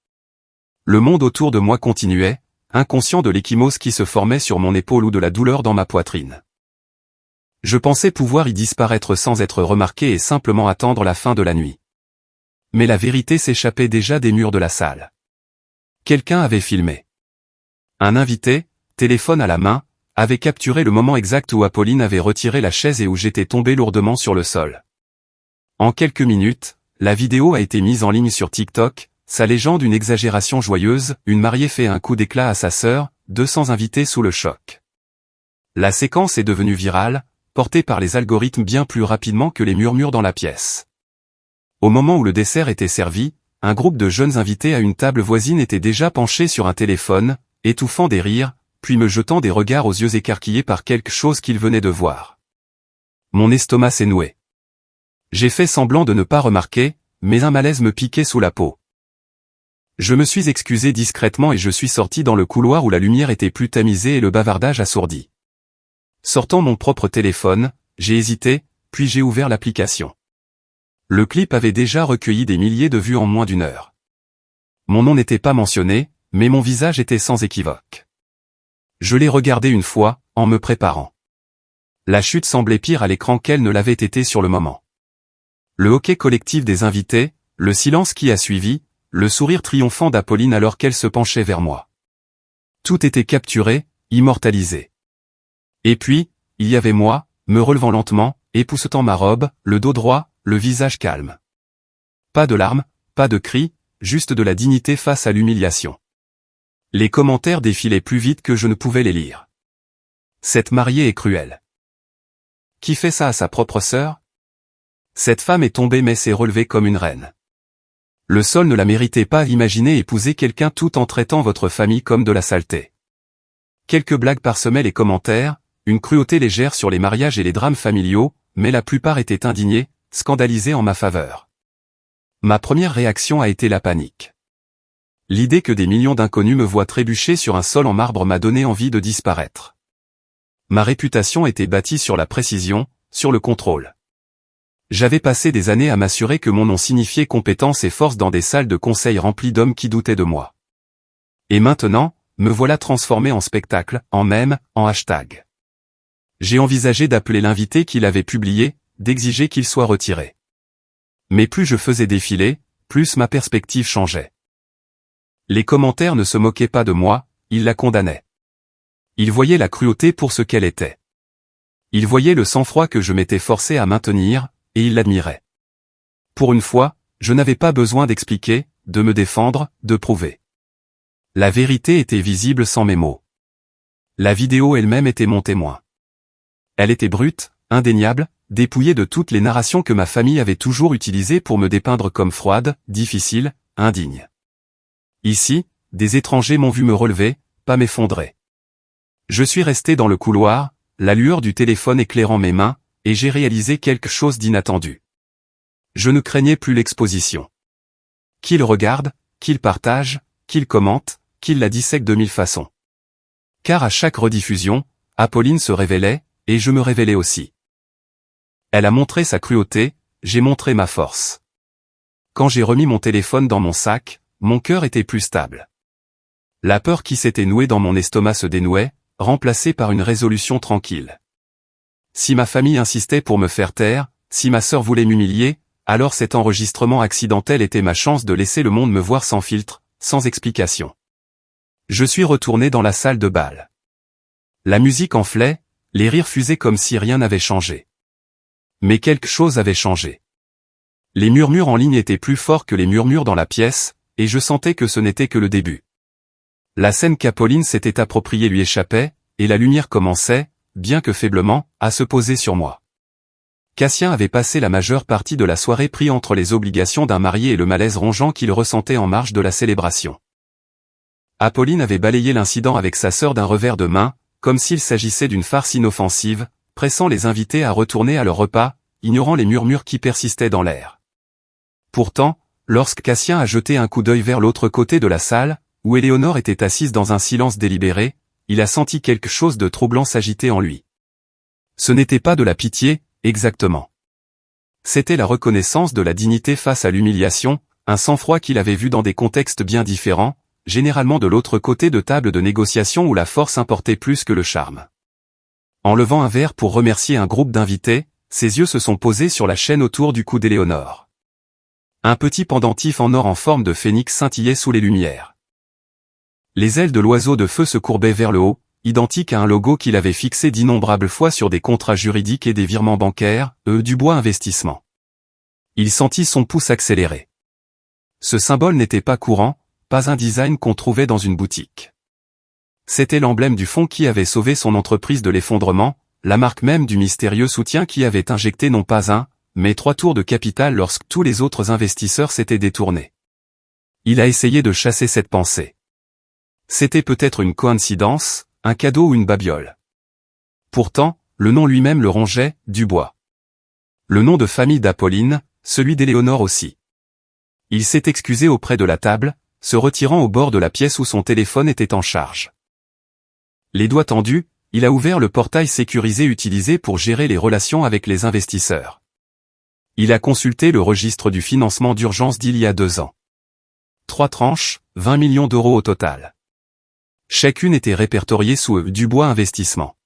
A: Le monde autour de moi continuait, inconscient de l'échymose qui se formait sur mon épaule ou de la douleur dans ma poitrine. Je pensais pouvoir y disparaître sans être remarqué et simplement attendre la fin de la nuit. Mais la vérité s'échappait déjà des murs de la salle. Quelqu'un avait filmé. Un invité, téléphone à la main, avait capturé le moment exact où Apolline avait retiré la chaise et où j'étais tombé lourdement sur le sol. En quelques minutes, la vidéo a été mise en ligne sur TikTok, sa légende une exagération joyeuse, une mariée fait un coup d'éclat à sa sœur, 200 invités sous le choc. La séquence est devenue virale, portée par les algorithmes bien plus rapidement que les murmures dans la pièce. Au moment où le dessert était servi, un groupe de jeunes invités à une table voisine était déjà penché sur un téléphone, étouffant des rires, puis me jetant des regards aux yeux écarquillés par quelque chose qu'ils venaient de voir. Mon estomac s'est noué. J'ai fait semblant de ne pas remarquer, mais un malaise me piquait sous la peau. Je me suis excusé discrètement et je suis sorti dans le couloir où la lumière était plus tamisée et le bavardage assourdi. Sortant mon propre téléphone, j'ai hésité, puis j'ai ouvert l'application. Le clip avait déjà recueilli des milliers de vues en moins d'une heure. Mon nom n'était pas mentionné, mais mon visage était sans équivoque. Je l'ai regardé une fois, en me préparant. La chute semblait pire à l'écran qu'elle ne l'avait été sur le moment. Le hoquet collectif des invités, le silence qui a suivi, le sourire triomphant d'Apolline alors qu'elle se penchait vers moi. Tout était capturé, immortalisé. Et puis, il y avait moi, me relevant lentement, époussetant ma robe, le dos droit, le visage calme. Pas de larmes, pas de cris, juste de la dignité face à l'humiliation. Les commentaires défilaient plus vite que je ne pouvais les lire. Cette mariée est cruelle. Qui fait ça à sa propre sœur? Cette femme est tombée mais s'est relevée comme une reine. Le sol ne la méritait pas. Imaginez épouser quelqu'un tout en traitant votre famille comme de la saleté. Quelques blagues parsemaient les commentaires, une cruauté légère sur les mariages et les drames familiaux, mais la plupart étaient indignés, scandalisés en ma faveur. Ma première réaction a été la panique. L'idée que des millions d'inconnus me voient trébucher sur un sol en marbre m'a donné envie de disparaître. Ma réputation était bâtie sur la précision, sur le contrôle. J'avais passé des années à m'assurer que mon nom signifiait compétence et force dans des salles de conseil remplies d'hommes qui doutaient de moi. Et maintenant, me voilà transformé en spectacle, en mème, en hashtag. J'ai envisagé d'appeler l'invité qui l'avait publié, d'exiger qu'il soit retiré. Mais plus je faisais défiler, plus ma perspective changeait. Les commentaires ne se moquaient pas de moi, ils la condamnaient. Ils voyaient la cruauté pour ce qu'elle était. Ils voyaient le sang-froid que je m'étais forcé à maintenir, et ils l'admiraient. Pour une fois, je n'avais pas besoin d'expliquer, de me défendre, de prouver. La vérité était visible sans mes mots. La vidéo elle-même était mon témoin. Elle était brute, indéniable, dépouillée de toutes les narrations que ma famille avait toujours utilisées pour me dépeindre comme froide, difficile, indigne. Ici, des étrangers m'ont vu me relever, pas m'effondrer. Je suis resté dans le couloir, la lueur du téléphone éclairant mes mains, et j'ai réalisé quelque chose d'inattendu. Je ne craignais plus l'exposition. Qu'il regarde, qu'il partage, qu'il commente, qu'il la dissèque de mille façons. Car à chaque rediffusion, Apolline se révélait, et je me révélais aussi. Elle a montré sa cruauté, j'ai montré ma force. Quand j'ai remis mon téléphone dans mon sac, mon cœur était plus stable. La peur qui s'était nouée dans mon estomac se dénouait, remplacée par une résolution tranquille. Si ma famille insistait pour me faire taire, si ma sœur voulait m'humilier, alors cet enregistrement accidentel était ma chance de laisser le monde me voir sans filtre, sans explication. Je suis retourné dans la salle de bal. La musique enflait, les rires fusaient comme si rien n'avait changé. Mais quelque chose avait changé. Les murmures en ligne étaient plus forts que les murmures dans la pièce, et je sentais que ce n'était que le début. La scène qu'Apolline s'était appropriée lui échappait, et la lumière commençait, bien que faiblement, à se poser sur moi. Cassien avait passé la majeure partie de la soirée pris entre les obligations d'un marié et le malaise rongeant qu'il ressentait en marge de la célébration. Apolline avait balayé l'incident avec sa sœur d'un revers de main, comme s'il s'agissait d'une farce inoffensive, pressant les invités à retourner à leur repas, ignorant les murmures qui persistaient dans l'air. Pourtant, lorsque Cassien a jeté un coup d'œil vers l'autre côté de la salle, où Éléonore était assise dans un silence délibéré, il a senti quelque chose de troublant s'agiter en lui. Ce n'était pas de la pitié, exactement. C'était la reconnaissance de la dignité face à l'humiliation, un sang-froid qu'il avait vu dans des contextes bien différents, généralement de l'autre côté de table de négociation où la force importait plus que le charme. En levant un verre pour remercier un groupe d'invités, ses yeux se sont posés sur la chaîne autour du cou d'Éléonore. Un petit pendentif en or en forme de phénix scintillait sous les lumières. Les ailes de l'oiseau de feu se courbaient vers le haut, identique à un logo qu'il avait fixé d'innombrables fois sur des contrats juridiques et des virements bancaires, Dubois Investissement. Il sentit son pouce accélérer. Ce symbole n'était pas courant, pas un design qu'on trouvait dans une boutique. C'était l'emblème du fonds qui avait sauvé son entreprise de l'effondrement, la marque même du mystérieux soutien qui avait injecté non pas un, mais 3 tours de capital lorsque tous les autres investisseurs s'étaient détournés. Il a essayé de chasser cette pensée. C'était peut-être une coïncidence, un cadeau ou une babiole. Pourtant, le nom lui-même le rongeait, Dubois. Le nom de famille d'Apolline, celui d'Éléonore aussi. Il s'est excusé auprès de la table, se retirant au bord de la pièce où son téléphone était en charge. Les doigts tendus, il a ouvert le portail sécurisé utilisé pour gérer les relations avec les investisseurs. Il a consulté le registre du financement d'urgence d'il y a 2 ans. 3 tranches, 20 millions d'euros au total. Chacune était répertoriée sous Dubois Investissement.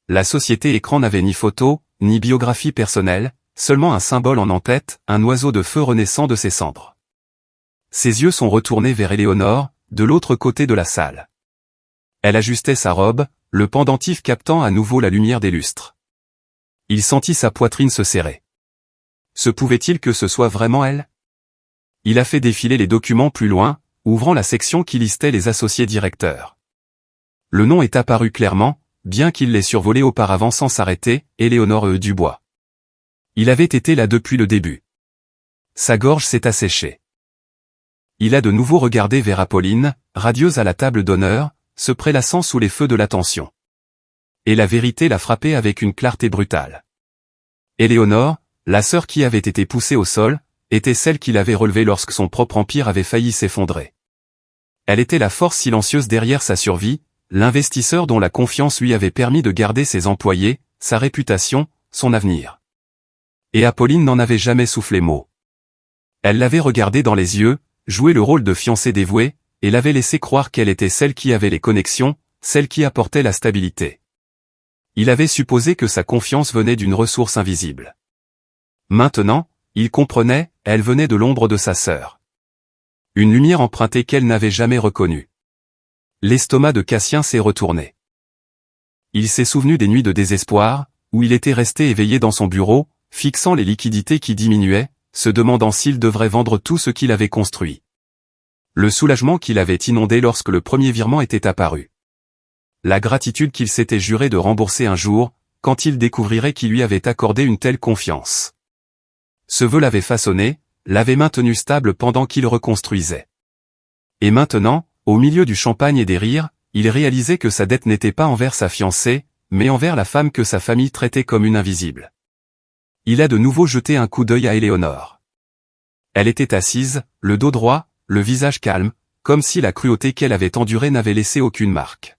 A: La société écran n'avait ni photo, ni biographie personnelle, seulement un symbole en en-tête, un oiseau de feu renaissant de ses cendres. Ses yeux sont retournés vers Éléonore, de l'autre côté de la salle. Elle ajustait sa robe, le pendentif captant à nouveau la lumière des lustres. Il sentit sa poitrine se serrer. Se pouvait-il que ce soit vraiment elle? Il a fait défiler les documents plus loin, ouvrant la section qui listait les associés directeurs. Le nom est apparu clairement, bien qu'il l'ait survolé auparavant sans s'arrêter, Éléonore Dubois. Il avait été là depuis le début. Sa gorge s'est asséchée. Il a de nouveau regardé vers Apolline, radieuse à la table d'honneur, se prélassant sous les feux de l'attention. Et la vérité l'a frappé avec une clarté brutale. Éléonore, la sœur qui avait été poussée au sol, était celle qu'il avait relevée lorsque son propre empire avait failli s'effondrer. Elle était la force silencieuse derrière sa survie, l'investisseur dont la confiance lui avait permis de garder ses employés, sa réputation, son avenir. Et Apolline n'en avait jamais soufflé mot. Elle l'avait regardé dans les yeux, joué le rôle de fiancée dévouée, et l'avait laissé croire qu'elle était celle qui avait les connexions, celle qui apportait la stabilité. Il avait supposé que sa confiance venait d'une ressource invisible. Maintenant, il comprenait, elle venait de l'ombre de sa sœur. Une lumière empruntée qu'elle n'avait jamais reconnue. L'estomac de Cassien s'est retourné. Il s'est souvenu des nuits de désespoir, où il était resté éveillé dans son bureau, fixant les liquidités qui diminuaient, se demandant s'il devrait vendre tout ce qu'il avait construit. Le soulagement qu'il avait inondé lorsque le premier virement était apparu. La gratitude qu'il s'était juré de rembourser un jour, quand il découvrirait qui lui avait accordé une telle confiance. Ce vœu l'avait façonné, l'avait maintenu stable pendant qu'il reconstruisait. Et maintenant, au milieu du champagne et des rires, il réalisait que sa dette n'était pas envers sa fiancée, mais envers la femme que sa famille traitait comme une invisible. Il a de nouveau jeté un coup d'œil à Éléonore. Elle était assise, le dos droit, le visage calme, comme si la cruauté qu'elle avait endurée n'avait laissé aucune marque.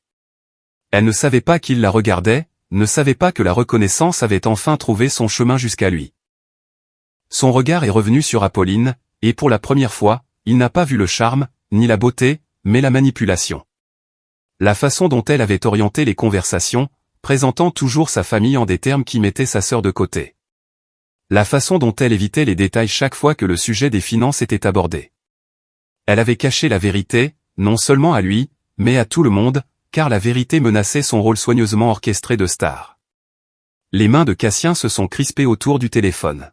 A: Elle ne savait pas qu'il la regardait, ne savait pas que la reconnaissance avait enfin trouvé son chemin jusqu'à lui. Son regard est revenu sur Apolline, et pour la première fois, il n'a pas vu le charme, ni la beauté, mais la manipulation. La façon dont elle avait orienté les conversations, présentant toujours sa famille en des termes qui mettaient sa sœur de côté. La façon dont elle évitait les détails chaque fois que le sujet des finances était abordé. Elle avait caché la vérité, non seulement à lui, mais à tout le monde, car la vérité menaçait son rôle soigneusement orchestré de star. Les mains de Cassien se sont crispées autour du téléphone.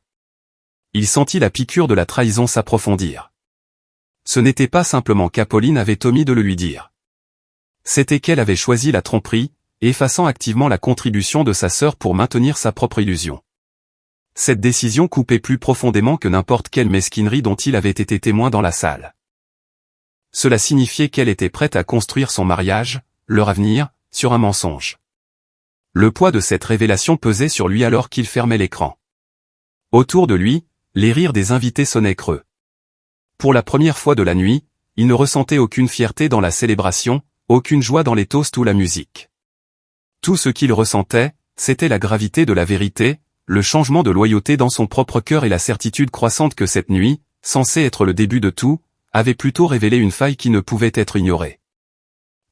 A: Il sentit la piqûre de la trahison s'approfondir. Ce n'était pas simplement qu'Apolline avait omis de le lui dire. C'était qu'elle avait choisi la tromperie, effaçant activement la contribution de sa sœur pour maintenir sa propre illusion. Cette décision coupait plus profondément que n'importe quelle mesquinerie dont il avait été témoin dans la salle. Cela signifiait qu'elle était prête à construire son mariage, leur avenir, sur un mensonge. Le poids de cette révélation pesait sur lui alors qu'il fermait l'écran. Autour de lui, les rires des invités sonnaient creux. Pour la première fois de la nuit, il ne ressentait aucune fierté dans la célébration, aucune joie dans les toasts ou la musique. Tout ce qu'il ressentait, c'était la gravité de la vérité, le changement de loyauté dans son propre cœur et la certitude croissante que cette nuit, censée être le début de tout, avait plutôt révélé une faille qui ne pouvait être ignorée.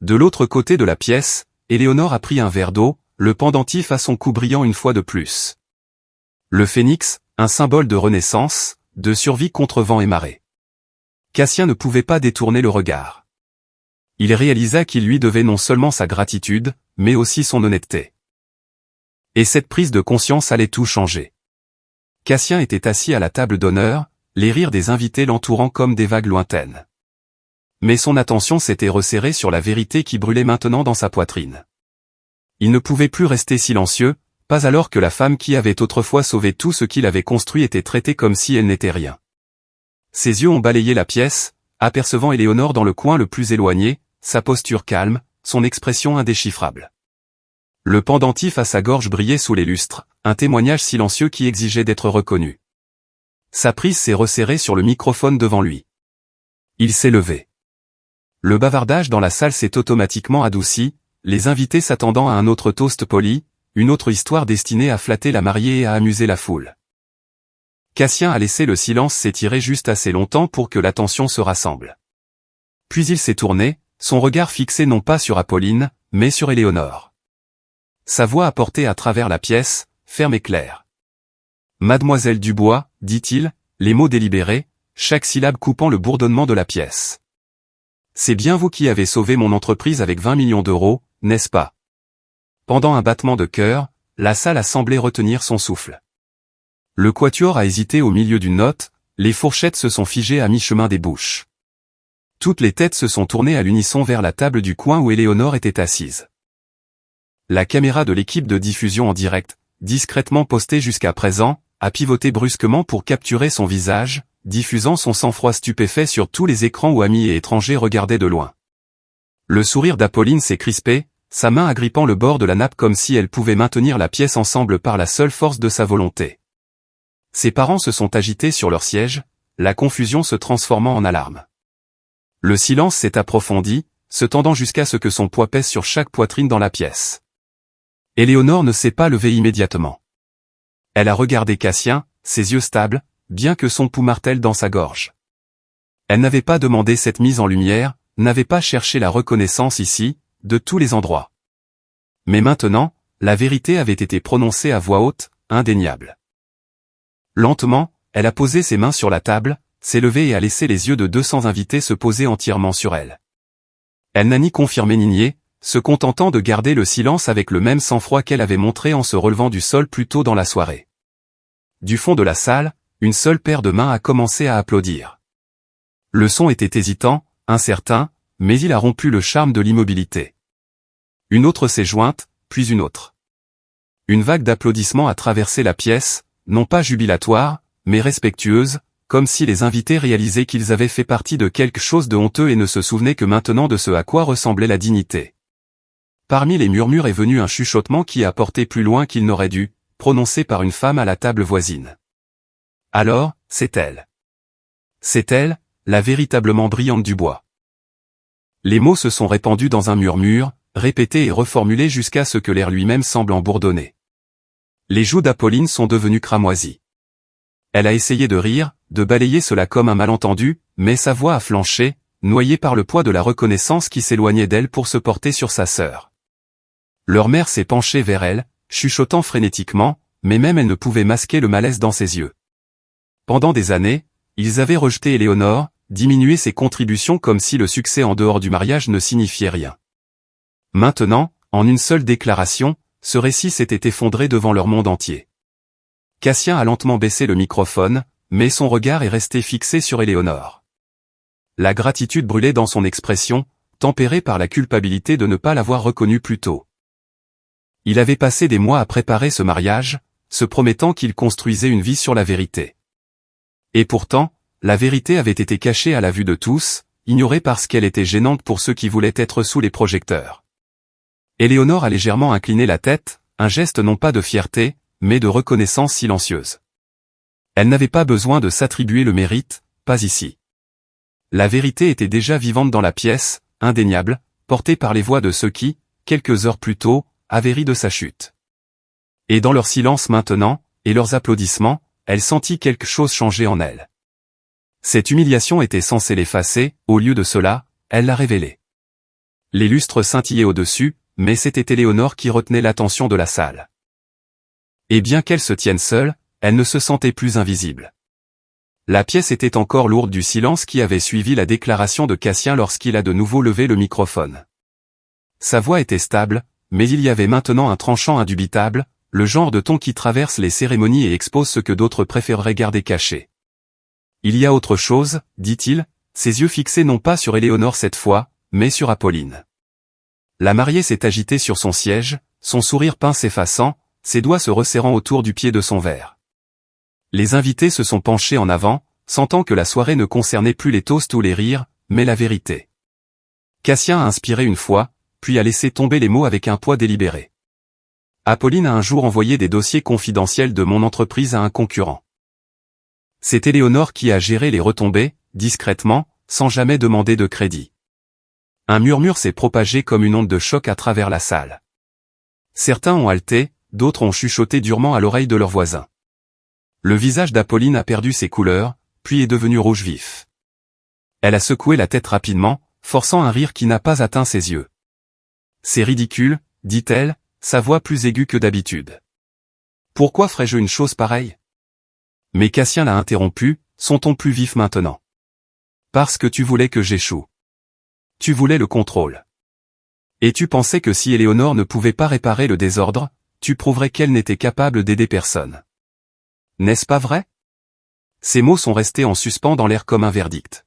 A: De l'autre côté de la pièce, Éléonore a pris un verre d'eau, le pendentif a son coup brillant une fois de plus. Le phénix, un symbole de renaissance, de survie contre vent et marée. Cassien ne pouvait pas détourner le regard. Il réalisa qu'il lui devait non seulement sa gratitude, mais aussi son honnêteté. Et cette prise de conscience allait tout changer. Cassien était assis à la table d'honneur, les rires des invités l'entourant comme des vagues lointaines. Mais son attention s'était resserrée sur la vérité qui brûlait maintenant dans sa poitrine. Il ne pouvait plus rester silencieux, pas alors que la femme qui avait autrefois sauvé tout ce qu'il avait construit était traitée comme si elle n'était rien. Ses yeux ont balayé la pièce, apercevant Éléonore dans le coin le plus éloigné, sa posture calme, son expression indéchiffrable. Le pendentif à sa gorge brillait sous les lustres, un témoignage silencieux qui exigeait d'être reconnu. Sa prise s'est resserrée sur le microphone devant lui. Il s'est levé. Le bavardage dans la salle s'est automatiquement adouci, les invités s'attendant à un autre toast poli, une autre histoire destinée à flatter la mariée et à amuser la foule. Cassien a laissé le silence s'étirer juste assez longtemps pour que l'attention se rassemble. Puis il s'est tourné, son regard fixé non pas sur Apolline, mais sur Éléonore. Sa voix a porté à travers la pièce, ferme et claire. « Mademoiselle Dubois », dit-il, les mots délibérés, chaque syllabe coupant le bourdonnement de la pièce. « C'est bien vous qui avez sauvé mon entreprise avec 20 millions d'euros, n'est-ce pas ?» Pendant un battement de cœur, la salle a semblé retenir son souffle. Le quatuor a hésité au milieu d'une note, les fourchettes se sont figées à mi-chemin des bouches. Toutes les têtes se sont tournées à l'unisson vers la table du coin où Éléonore était assise. La caméra de l'équipe de diffusion en direct, discrètement postée jusqu'à présent, a pivoté brusquement pour capturer son visage, diffusant son sang-froid stupéfait sur tous les écrans où amis et étrangers regardaient de loin. Le sourire d'Apolline s'est crispé, sa main agrippant le bord de la nappe comme si elle pouvait maintenir la pièce ensemble par la seule force de sa volonté. Ses parents se sont agités sur leur siège, la confusion se transformant en alarme. Le silence s'est approfondi, se tendant jusqu'à ce que son poids pèse sur chaque poitrine dans la pièce. Éléonore ne s'est pas levée immédiatement. Elle a regardé Cassien, ses yeux stables, bien que son pouls martèle dans sa gorge. Elle n'avait pas demandé cette mise en lumière, n'avait pas cherché la reconnaissance ici, de tous les endroits. Mais maintenant, la vérité avait été prononcée à voix haute, indéniable. Lentement, elle a posé ses mains sur la table, s'est levée et a laissé les yeux de 200 invités se poser entièrement sur elle. Elle n'a ni confirmé ni nié, se contentant de garder le silence avec le même sang-froid qu'elle avait montré en se relevant du sol plus tôt dans la soirée. Du fond de la salle, une seule paire de mains a commencé à applaudir. Le son était hésitant, incertain, mais il a rompu le charme de l'immobilité. Une autre s'est jointe, puis une autre. Une vague d'applaudissements a traversé la pièce, non pas jubilatoire, mais respectueuse, comme si les invités réalisaient qu'ils avaient fait partie de quelque chose de honteux et ne se souvenaient que maintenant de ce à quoi ressemblait la dignité. Parmi les murmures est venu un chuchotement qui a porté plus loin qu'il n'aurait dû, prononcé par une femme à la table voisine. Alors, c'est elle. C'est elle, la véritablement brillante Dubois. Les mots se sont répandus dans un murmure, répétés et reformulés jusqu'à ce que l'air lui-même semble en bourdonner. Les joues d'Apolline sont devenues cramoisies. Elle a essayé de rire, de balayer cela comme un malentendu, mais sa voix a flanché, noyée par le poids de la reconnaissance qui s'éloignait d'elle pour se porter sur sa sœur. Leur mère s'est penchée vers elle, chuchotant frénétiquement, mais même elle ne pouvait masquer le malaise dans ses yeux. Pendant des années, ils avaient rejeté Éléonore, diminué ses contributions comme si le succès en dehors du mariage ne signifiait rien. Maintenant, en une seule déclaration, ce récit s'était effondré devant leur monde entier. Cassien a lentement baissé le microphone, mais son regard est resté fixé sur Éléonore. La gratitude brûlait dans son expression, tempérée par la culpabilité de ne pas l'avoir reconnue plus tôt. Il avait passé des mois à préparer ce mariage, se promettant qu'il construisait une vie sur la vérité. Et pourtant, la vérité avait été cachée à la vue de tous, ignorée parce qu'elle était gênante pour ceux qui voulaient être sous les projecteurs. Éléonore a légèrement incliné la tête, un geste non pas de fierté, mais de reconnaissance silencieuse. Elle n'avait pas besoin de s'attribuer le mérite, pas ici. La vérité était déjà vivante dans la pièce, indéniable, portée par les voix de ceux qui, quelques heures plus tôt, avaient ri de sa chute. Et dans leur silence maintenant, et leurs applaudissements, elle sentit quelque chose changer en elle. Cette humiliation était censée l'effacer, au lieu de cela, elle l'a révélée. Les lustres scintillaient au-dessus, mais c'était Éléonore qui retenait l'attention de la salle. Et bien qu'elle se tienne seule, elle ne se sentait plus invisible. La pièce était encore lourde du silence qui avait suivi la déclaration de Cassien lorsqu'il a de nouveau levé le microphone. Sa voix était stable, mais il y avait maintenant un tranchant indubitable, le genre de ton qui traverse les cérémonies et expose ce que d'autres préféreraient garder caché. Il y a autre chose, dit-il, ses yeux fixés non pas sur Éléonore cette fois, mais sur Apolline. La mariée s'est agitée sur son siège, son sourire peint s'effaçant, ses doigts se resserrant autour du pied de son verre. Les invités se sont penchés en avant, sentant que la soirée ne concernait plus les toasts ou les rires, mais la vérité. Cassien a inspiré une fois, puis a laissé tomber les mots avec un poids délibéré. Apolline a un jour envoyé des dossiers confidentiels de mon entreprise à un concurrent. C'est Éléonore qui a géré les retombées, discrètement, sans jamais demander de crédit. Un murmure s'est propagé comme une onde de choc à travers la salle. Certains ont haleté, d'autres ont chuchoté durement à l'oreille de leurs voisins. Le visage d'Apolline a perdu ses couleurs, puis est devenu rouge vif. Elle a secoué la tête rapidement, forçant un rire qui n'a pas atteint ses yeux. « C'est ridicule, dit-elle, sa voix plus aiguë que d'habitude. Pourquoi ferais-je une chose pareille ? Mais Cassien l'a interrompu, son ton plus vif maintenant. Parce que tu voulais que j'échoue. Tu voulais le contrôle. Et tu pensais que si Éléonore ne pouvait pas réparer le désordre, tu prouverais qu'elle n'était capable d'aider personne. N'est-ce pas vrai ? Ces mots sont restés en suspens dans l'air comme un verdict.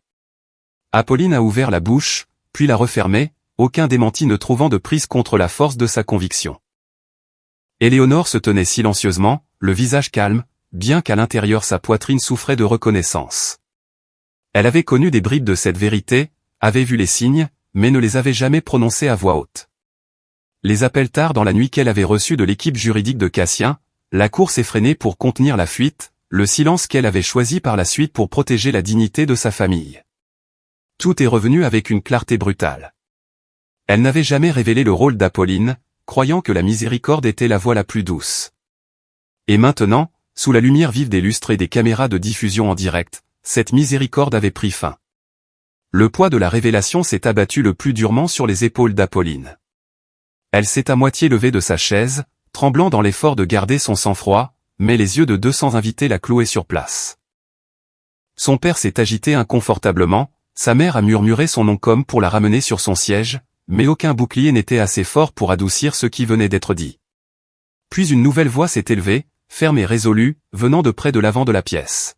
A: Apolline a ouvert la bouche, puis l'a refermée, aucun démenti ne trouvant de prise contre la force de sa conviction. Éléonore se tenait silencieusement, le visage calme, bien qu'à l'intérieur sa poitrine souffrait de reconnaissance. Elle avait connu des bribes de cette vérité, avait vu les signes, mais ne les avait jamais prononcés à voix haute. Les appels tard dans la nuit qu'elle avait reçus de l'équipe juridique de Cassien, la course effrénée pour contenir la fuite, le silence qu'elle avait choisi par la suite pour protéger la dignité de sa famille. Tout est revenu avec une clarté brutale. Elle n'avait jamais révélé le rôle d'Apolline, croyant que la miséricorde était la voie la plus douce. Et maintenant, sous la lumière vive des lustres et des caméras de diffusion en direct, cette miséricorde avait pris fin. Le poids de la révélation s'est abattu le plus durement sur les épaules d'Apolline. Elle s'est à moitié levée de sa chaise, tremblant dans l'effort de garder son sang-froid, mais les yeux de 200 invités la clouaient sur place. Son père s'est agité inconfortablement, sa mère a murmuré son nom comme pour la ramener sur son siège, mais aucun bouclier n'était assez fort pour adoucir ce qui venait d'être dit. Puis une nouvelle voix s'est élevée, ferme et résolue, venant de près de l'avant de la pièce.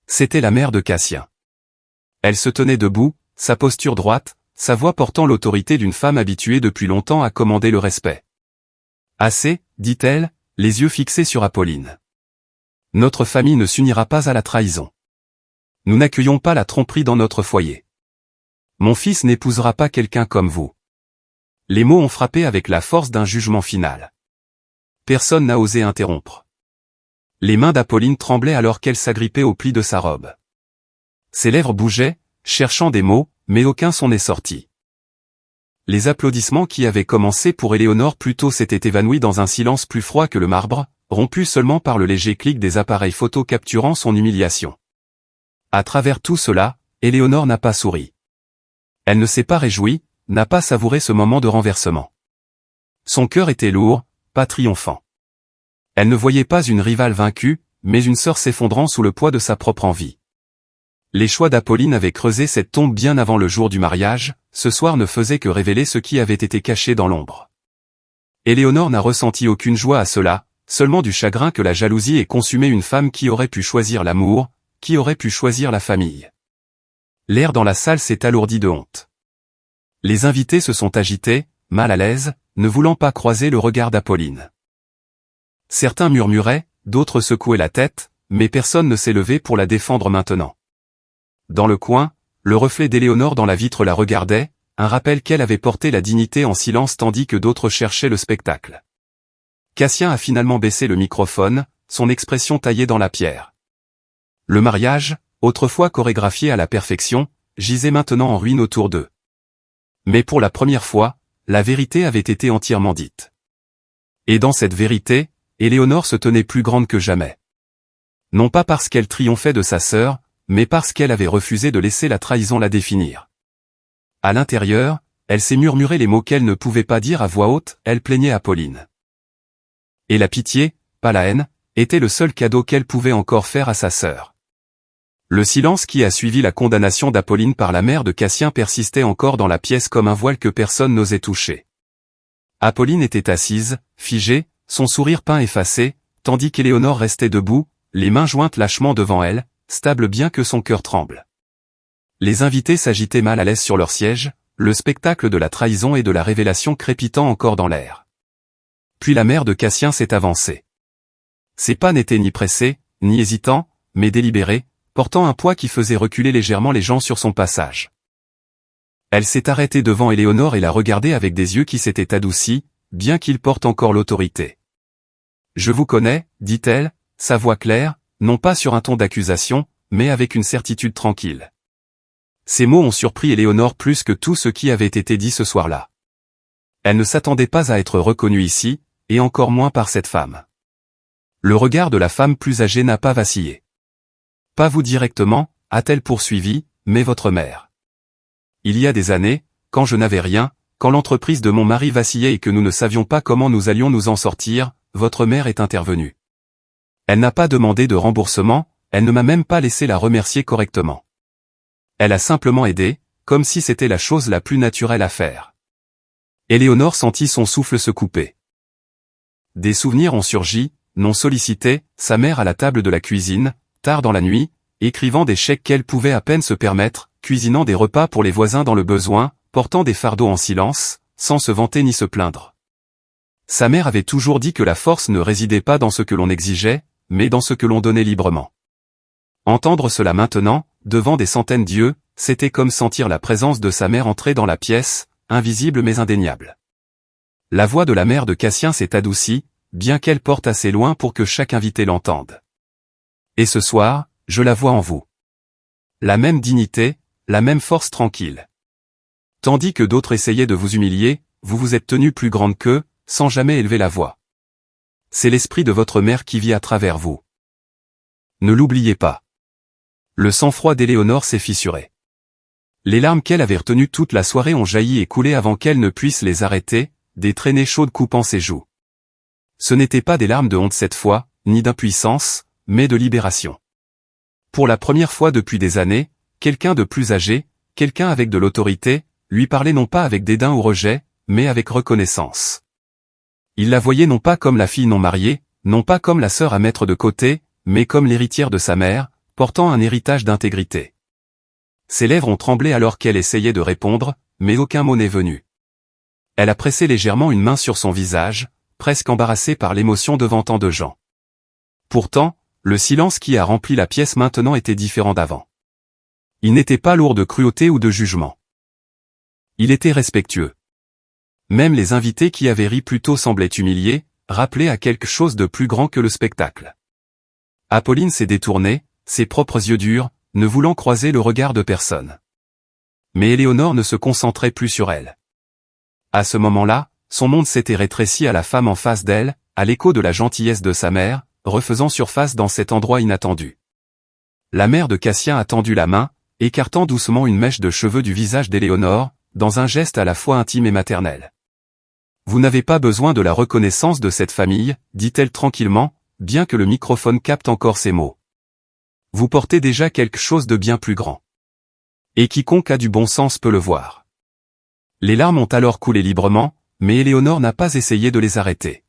A: C'était la mère de Cassien. Elle se tenait debout, sa posture droite, sa voix portant l'autorité d'une femme habituée depuis longtemps à commander le respect. « Assez, dit-elle, les yeux fixés sur Apolline. Notre famille ne s'unira pas à la trahison. Nous n'accueillons pas la tromperie dans notre foyer. Mon fils n'épousera pas quelqu'un comme vous. » Les mots ont frappé avec la force d'un jugement final. Personne n'a osé interrompre. Les mains d'Apolline tremblaient alors qu'elle s'agrippait au pli de sa robe. Ses lèvres bougeaient, cherchant des mots, mais aucun son n'est sorti. Les applaudissements qui avaient commencé pour Éléonore plus tôt s'étaient évanouis dans un silence plus froid que le marbre, rompu seulement par le léger clic des appareils photo capturant son humiliation. À travers tout cela, Éléonore n'a pas souri. Elle ne s'est pas réjouie, n'a pas savouré ce moment de renversement. Son cœur était lourd, pas triomphant. Elle ne voyait pas une rivale vaincue, mais une sœur s'effondrant sous le poids de sa propre envie. Les choix d'Apolline avaient creusé cette tombe bien avant le jour du mariage, ce soir ne faisait que révéler ce qui avait été caché dans l'ombre. Éléonore n'a ressenti aucune joie à cela, seulement du chagrin que la jalousie ait consumé une femme qui aurait pu choisir l'amour, qui aurait pu choisir la famille. L'air dans la salle s'est alourdi de honte. Les invités se sont agités, mal à l'aise, ne voulant pas croiser le regard d'Apolline. Certains murmuraient, d'autres secouaient la tête, mais personne ne s'est levé pour la défendre maintenant. Dans le coin, le reflet d'Éléonore dans la vitre la regardait, un rappel qu'elle avait porté la dignité en silence tandis que d'autres cherchaient le spectacle. Cassien a finalement baissé le microphone, son expression taillée dans la pierre. Le mariage, autrefois chorégraphié à la perfection, gisait maintenant en ruine autour d'eux. Mais pour la première fois, la vérité avait été entièrement dite. Et dans cette vérité, Éléonore se tenait plus grande que jamais. Non pas parce qu'elle triomphait de sa sœur, mais parce qu'elle avait refusé de laisser la trahison la définir. À l'intérieur, elle s'est murmuré les mots qu'elle ne pouvait pas dire à voix haute, elle plaignait Apolline. Et la pitié, pas la haine, était le seul cadeau qu'elle pouvait encore faire à sa sœur. Le silence qui a suivi la condamnation d'Apolline par la mère de Cassien persistait encore dans la pièce comme un voile que personne n'osait toucher. Apolline était assise, figée, son sourire peint effacé, tandis qu'Éléonore restait debout, les mains jointes lâchement devant elle, stable bien que son cœur tremble. Les invités s'agitaient mal à l'aise sur leur siège, le spectacle de la trahison et de la révélation crépitant encore dans l'air. Puis la mère de Cassien s'est avancée. Ses pas n'étaient ni pressés, ni hésitants, mais délibérés, portant un poids qui faisait reculer légèrement les gens sur son passage. Elle s'est arrêtée devant Éléonore et la regardait avec des yeux qui s'étaient adoucis, bien qu'ils portent encore l'autorité. « Je vous connais, dit-elle, sa voix claire, non pas sur un ton d'accusation, mais avec une certitude tranquille. Ces mots ont surpris Éléonore plus que tout ce qui avait été dit ce soir-là. Elle ne s'attendait pas à être reconnue ici, et encore moins par cette femme. Le regard de la femme plus âgée n'a pas vacillé. « Pas vous directement, a-t-elle poursuivi, mais votre mère. Il y a des années, quand je n'avais rien, quand l'entreprise de mon mari vacillait et que nous ne savions pas comment nous allions nous en sortir, votre mère est intervenue. Elle n'a pas demandé de remboursement, elle ne m'a même pas laissé la remercier correctement. Elle a simplement aidé, comme si c'était la chose la plus naturelle à faire. » Éléonore sentit son souffle se couper. Des souvenirs ont surgi, non sollicités, sa mère à la table de la cuisine, tard dans la nuit, écrivant des chèques qu'elle pouvait à peine se permettre, cuisinant des repas pour les voisins dans le besoin, portant des fardeaux en silence, sans se vanter ni se plaindre. Sa mère avait toujours dit que la force ne résidait pas dans ce que l'on exigeait, mais dans ce que l'on donnait librement. Entendre cela maintenant, devant des centaines d'yeux, c'était comme sentir la présence de sa mère entrer dans la pièce, invisible mais indéniable. La voix de la mère de Cassien s'est adoucie, bien qu'elle porte assez loin pour que chaque invité l'entende. Et ce soir, je la vois en vous. La même dignité, la même force tranquille. Tandis que d'autres essayaient de vous humilier, vous vous êtes tenue plus grande qu'eux, sans jamais élever la voix. C'est l'esprit de votre mère qui vit à travers vous. Ne l'oubliez pas. Le sang-froid d'Éléonore s'est fissuré. Les larmes qu'elle avait retenues toute la soirée ont jailli et coulé avant qu'elle ne puisse les arrêter, des traînées chaudes coupant ses joues. Ce n'étaient pas des larmes de honte cette fois, ni d'impuissance, mais de libération. Pour la première fois depuis des années, quelqu'un de plus âgé, quelqu'un avec de l'autorité, lui parlait non pas avec dédain ou rejet, mais avec reconnaissance. Il la voyait non pas comme la fille non mariée, non pas comme la sœur à mettre de côté, mais comme l'héritière de sa mère, portant un héritage d'intégrité. Ses lèvres ont tremblé alors qu'elle essayait de répondre, mais aucun mot n'est venu. Elle a pressé légèrement une main sur son visage, presque embarrassée par l'émotion devant tant de gens. Pourtant, le silence qui a rempli la pièce maintenant était différent d'avant. Il n'était pas lourd de cruauté ou de jugement. Il était respectueux. Même les invités qui avaient ri plus tôt semblaient humiliés, rappelés à quelque chose de plus grand que le spectacle. Apolline s'est détournée, ses propres yeux durs, ne voulant croiser le regard de personne. Mais Éléonore ne se concentrait plus sur elle. À ce moment-là, son monde s'était rétréci à la femme en face d'elle, à l'écho de la gentillesse de sa mère, refaisant surface dans cet endroit inattendu. La mère de Cassien a tendu la main, écartant doucement une mèche de cheveux du visage d'Éléonore, dans un geste à la fois intime et maternel. « Vous n'avez pas besoin de la reconnaissance de cette famille, dit-elle tranquillement, bien que le microphone capte encore ces mots. Vous portez déjà quelque chose de bien plus grand. Et quiconque a du bon sens peut le voir. » Les larmes ont alors coulé librement, mais Éléonore n'a pas essayé de les arrêter.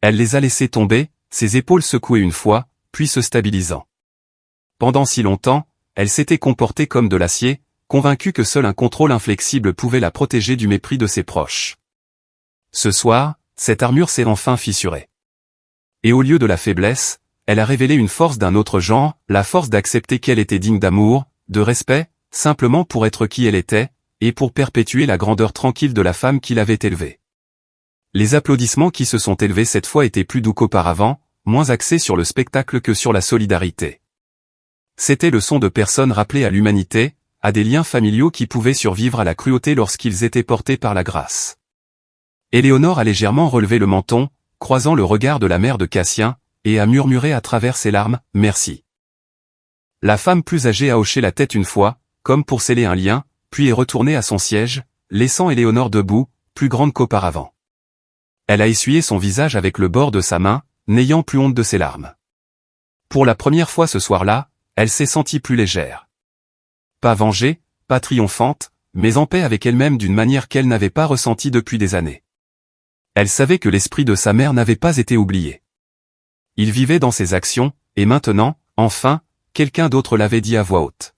A: Elle les a laissées tomber, ses épaules secouées une fois, puis se stabilisant. Pendant si longtemps, elle s'était comportée comme de l'acier, convaincue que seul un contrôle inflexible pouvait la protéger du mépris de ses proches. Ce soir, cette armure s'est enfin fissurée. Et au lieu de la faiblesse, elle a révélé une force d'un autre genre, la force d'accepter qu'elle était digne d'amour, de respect, simplement pour être qui elle était, et pour perpétuer la grandeur tranquille de la femme qui l'avait élevée. Les applaudissements qui se sont élevés cette fois étaient plus doux qu'auparavant, moins axés sur le spectacle que sur la solidarité. C'était le son de personnes rappelées à l'humanité, à des liens familiaux qui pouvaient survivre à la cruauté lorsqu'ils étaient portés par la grâce. Éléonore a légèrement relevé le menton, croisant le regard de la mère de Cassien, et a murmuré à travers ses larmes, « Merci ». La femme plus âgée a hoché la tête une fois, comme pour sceller un lien, puis est retournée à son siège, laissant Éléonore debout, plus grande qu'auparavant. Elle a essuyé son visage avec le bord de sa main, n'ayant plus honte de ses larmes. Pour la première fois ce soir-là, elle s'est sentie plus légère. Pas vengée, pas triomphante, mais en paix avec elle-même d'une manière qu'elle n'avait pas ressentie depuis des années. Elle savait que l'esprit de sa mère n'avait pas été oublié. Il vivait dans ses actions, et maintenant, enfin, quelqu'un d'autre l'avait dit à voix haute.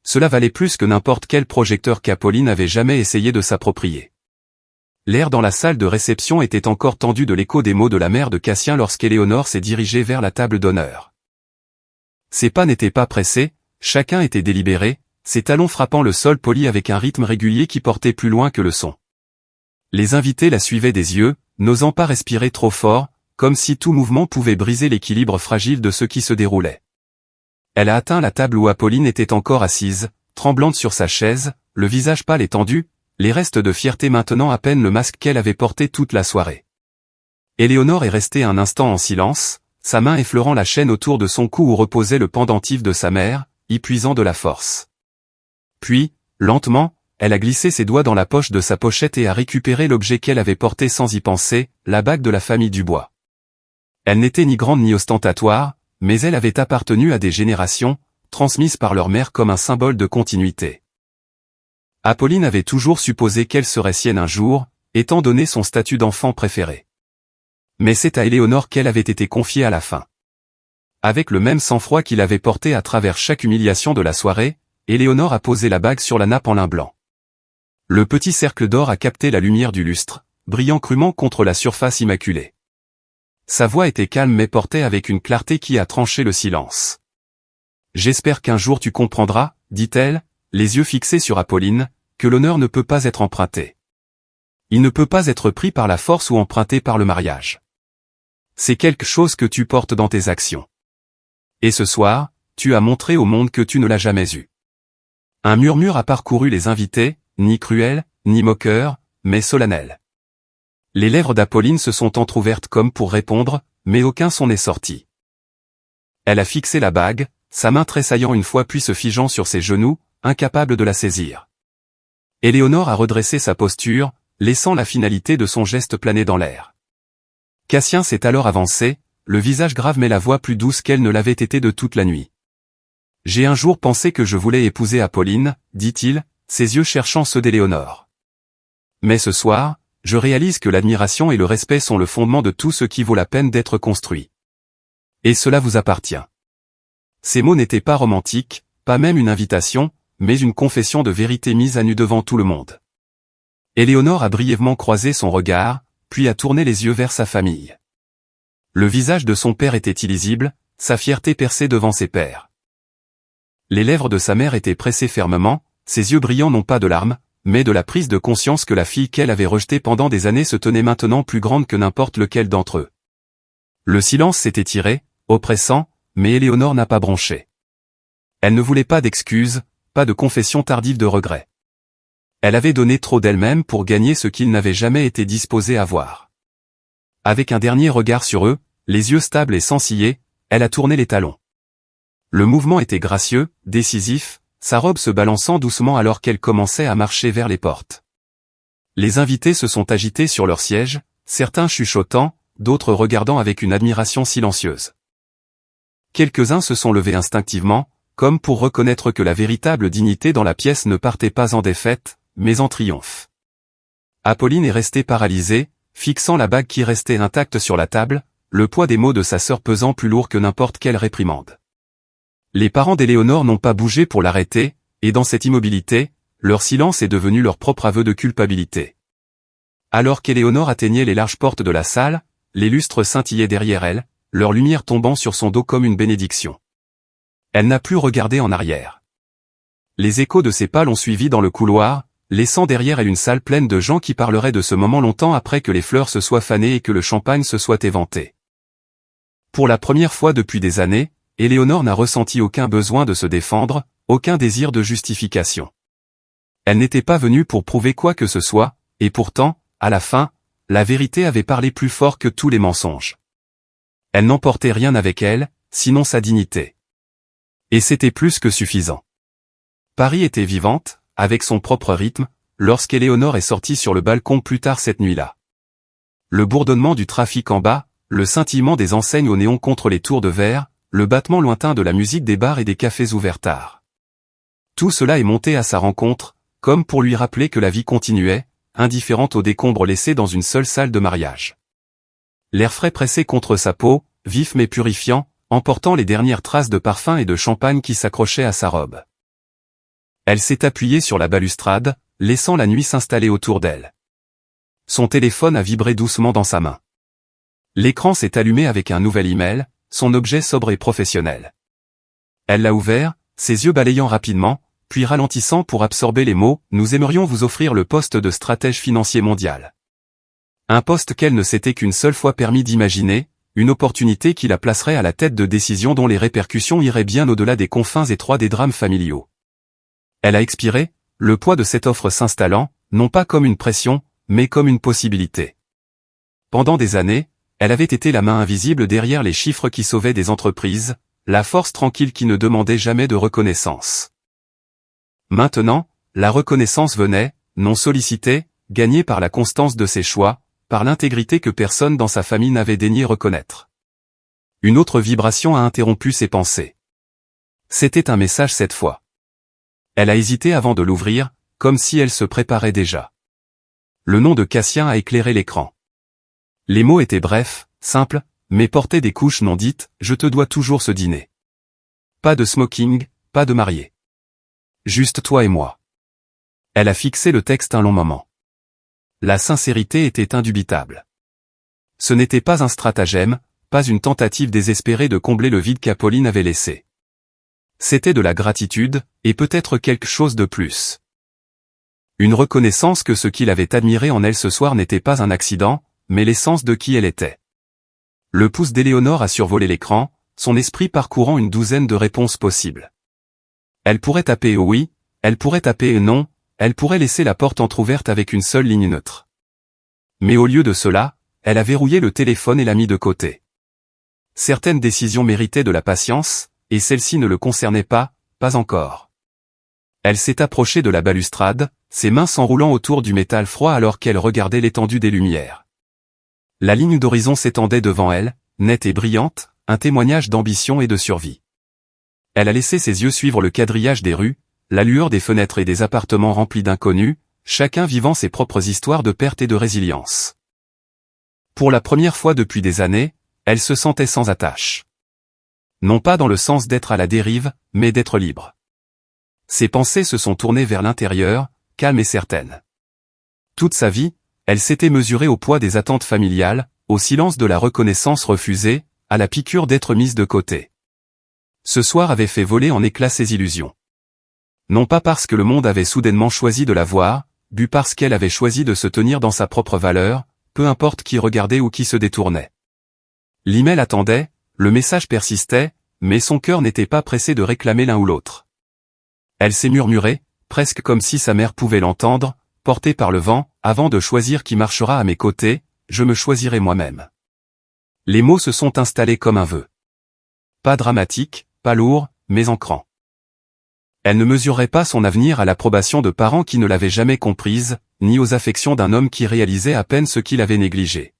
A: Cela valait plus que n'importe quel projecteur qu'Apolline avait jamais essayé de s'approprier. L'air dans la salle de réception était encore tendu de l'écho des mots de la mère de Cassien lorsqu'Éléonore s'est dirigée vers la table d'honneur. Ses pas n'étaient pas pressés, chacun était délibéré, ses talons frappant le sol poli avec un rythme régulier qui portait plus loin que le son. Les invités la suivaient des yeux, n'osant pas respirer trop fort, comme si tout mouvement pouvait briser l'équilibre fragile de ce qui se déroulait. Elle a atteint la table où Apolline était encore assise, tremblante sur sa chaise, le visage pâle et tendu, les restes de fierté maintenant à peine le masque qu'elle avait porté toute la soirée. Éléonore est restée un instant en silence, sa main effleurant la chaîne autour de son cou où reposait le pendentif de sa mère, y puisant de la force. Puis, lentement, elle a glissé ses doigts dans la poche de sa pochette et a récupéré l'objet qu'elle avait porté sans y penser, la bague de la famille Dubois. Elle n'était ni grande ni ostentatoire, mais elle avait appartenu à des générations, transmises par leur mère comme un symbole de continuité. Apolline avait toujours supposé qu'elle serait sienne un jour, étant donné son statut d'enfant préféré. Mais c'est à Éléonore qu'elle avait été confiée à la fin. Avec le même sang-froid qu'il avait porté à travers chaque humiliation de la soirée, Éléonore a posé la bague sur la nappe en lin blanc. Le petit cercle d'or a capté la lumière du lustre, brillant crûment contre la surface immaculée. Sa voix était calme mais portait avec une clarté qui a tranché le silence. « J'espère qu'un jour tu comprendras, dit-elle, les yeux fixés sur Apolline, que l'honneur ne peut pas être emprunté. Il ne peut pas être pris par la force ou emprunté par le mariage. C'est quelque chose que tu portes dans tes actions. Et ce soir, tu as montré au monde que tu ne l'as jamais eu. » Un murmure a parcouru les invités, ni cruel, ni moqueur, mais solennel. Les lèvres d'Apolline se sont entr'ouvertes comme pour répondre, mais aucun son n'est sorti. Elle a fixé la bague, sa main tressaillant une fois puis se figeant sur ses genoux, incapable de la saisir. Éléonore a redressé sa posture, laissant la finalité de son geste planer dans l'air. Cassien s'est alors avancé, le visage grave mais la voix plus douce qu'elle ne l'avait été de toute la nuit. « J'ai un jour pensé que je voulais épouser Apolline, dit-il, ses yeux cherchant ceux d'Éléonore. Mais ce soir, je réalise que l'admiration et le respect sont le fondement de tout ce qui vaut la peine d'être construit. Et cela vous appartient. » Ces mots n'étaient pas romantiques, pas même une invitation, mais une confession de vérité mise à nu devant tout le monde. Éléonore a brièvement croisé son regard, puis a tourné les yeux vers sa famille. Le visage de son père était illisible, sa fierté percée devant ses pairs. Les lèvres de sa mère étaient pressées fermement, ses yeux brillants non pas de larmes, mais de la prise de conscience que la fille qu'elle avait rejetée pendant des années se tenait maintenant plus grande que n'importe lequel d'entre eux. Le silence s'est étiré, oppressant, mais Éléonore n'a pas bronché. Elle ne voulait pas d'excuses, pas de confession tardive de regret. Elle avait donné trop d'elle-même pour gagner ce qu'il n'avait jamais été disposé à voir. Avec un dernier regard sur eux, les yeux stables et sans ciller, elle a tourné les talons. Le mouvement était gracieux, décisif, sa robe se balançant doucement alors qu'elle commençait à marcher vers les portes. Les invités se sont agités sur leurs sièges, certains chuchotant, d'autres regardant avec une admiration silencieuse. Quelques-uns se sont levés instinctivement, comme pour reconnaître que la véritable dignité dans la pièce ne partait pas en défaite, mais en triomphe. Apolline est restée paralysée, fixant la bague qui restait intacte sur la table, le poids des mots de sa sœur pesant plus lourd que n'importe quelle réprimande. Les parents d'Éléonore n'ont pas bougé pour l'arrêter, et dans cette immobilité, leur silence est devenu leur propre aveu de culpabilité. Alors qu'Éléonore atteignait les larges portes de la salle, les lustres scintillaient derrière elle, leur lumière tombant sur son dos comme une bénédiction. Elle n'a plus regardé en arrière. Les échos de ses pas l'ont suivie dans le couloir, laissant derrière elle une salle pleine de gens qui parleraient de ce moment longtemps après que les fleurs se soient fanées et que le champagne se soit éventé. Pour la première fois depuis des années, Éléonore n'a ressenti aucun besoin de se défendre, aucun désir de justification. Elle n'était pas venue pour prouver quoi que ce soit, et pourtant, à la fin, la vérité avait parlé plus fort que tous les mensonges. Elle n'emportait rien avec elle, sinon sa dignité. Et c'était plus que suffisant. Paris était vivante, avec son propre rythme, lorsqu'Éléonore est sortie sur le balcon plus tard cette nuit-là. Le bourdonnement du trafic en bas, le scintillement des enseignes au néon contre les tours de verre, le battement lointain de la musique des bars et des cafés ouverts tard. Tout cela est monté à sa rencontre, comme pour lui rappeler que la vie continuait, indifférente aux décombres laissés dans une seule salle de mariage. L'air frais pressé contre sa peau, vif mais purifiant, emportant les dernières traces de parfum et de champagne qui s'accrochaient à sa robe. Elle s'est appuyée sur la balustrade, laissant la nuit s'installer autour d'elle. Son téléphone a vibré doucement dans sa main. L'écran s'est allumé avec un nouvel email, son objet sobre et professionnel. Elle l'a ouvert, ses yeux balayant rapidement, puis ralentissant pour absorber les mots « Nous aimerions vous offrir le poste de stratège financier mondial ». Un poste qu'elle ne s'était qu'une seule fois permis d'imaginer, une opportunité qui la placerait à la tête de décisions dont les répercussions iraient bien au-delà des confins étroits des drames familiaux. Elle a expiré, le poids de cette offre s'installant, non pas comme une pression, mais comme une possibilité. Pendant des années, elle avait été la main invisible derrière les chiffres qui sauvaient des entreprises, la force tranquille qui ne demandait jamais de reconnaissance. Maintenant, la reconnaissance venait, non sollicitée, gagnée par la constance de ses choix, par l'intégrité que personne dans sa famille n'avait daigné reconnaître. Une autre vibration a interrompu ses pensées. C'était un message cette fois. Elle a hésité avant de l'ouvrir, comme si elle se préparait déjà. Le nom de Cassien a éclairé l'écran. Les mots étaient brefs, simples, mais portaient des couches non dites, je te dois toujours ce dîner. Pas de smoking, pas de marié. Juste toi et moi. Elle a fixé le texte un long moment. La sincérité était indubitable. Ce n'était pas un stratagème, pas une tentative désespérée de combler le vide qu'Apolline avait laissé. C'était de la gratitude, et peut-être quelque chose de plus. Une reconnaissance que ce qu'il avait admiré en elle ce soir n'était pas un accident, mais l'essence de qui elle était. Le pouce d'Éléonore a survolé l'écran, son esprit parcourant une douzaine de réponses possibles. Elle pourrait taper oui, elle pourrait taper non, elle pourrait laisser la porte entrouverte avec une seule ligne neutre. Mais au lieu de cela, elle a verrouillé le téléphone et l'a mis de côté. Certaines décisions méritaient de la patience, et celle-ci ne le concernait pas encore. Elle s'est approchée de la balustrade, ses mains s'enroulant autour du métal froid alors qu'elle regardait l'étendue des lumières. La ligne d'horizon s'étendait devant elle, nette et brillante, un témoignage d'ambition et de survie. Elle a laissé ses yeux suivre le quadrillage des rues, la lueur des fenêtres et des appartements remplis d'inconnus, chacun vivant ses propres histoires de perte et de résilience. Pour la première fois depuis des années, elle se sentait sans attache. Non pas dans le sens d'être à la dérive, mais d'être libre. Ses pensées se sont tournées vers l'intérieur, calmes et certaines. Toute sa vie, elle s'était mesurée au poids des attentes familiales, au silence de la reconnaissance refusée, à la piqûre d'être mise de côté. Ce soir avait fait voler en éclats ses illusions. Non pas parce que le monde avait soudainement choisi de la voir, but parce qu'elle avait choisi de se tenir dans sa propre valeur, peu importe qui regardait ou qui se détournait. L'email attendait, le message persistait, mais son cœur n'était pas pressé de réclamer l'un ou l'autre. Elle s'est murmurée, presque comme si sa mère pouvait l'entendre, portée par le vent, avant de choisir qui marchera à mes côtés, je me choisirai moi-même. Les mots se sont installés comme un vœu. Pas dramatique, pas lourd, mais ancrant. Elle ne mesurait pas son avenir à l'approbation de parents qui ne l'avaient jamais comprise, ni aux affections d'un homme qui réalisait à peine ce qu'il avait négligé.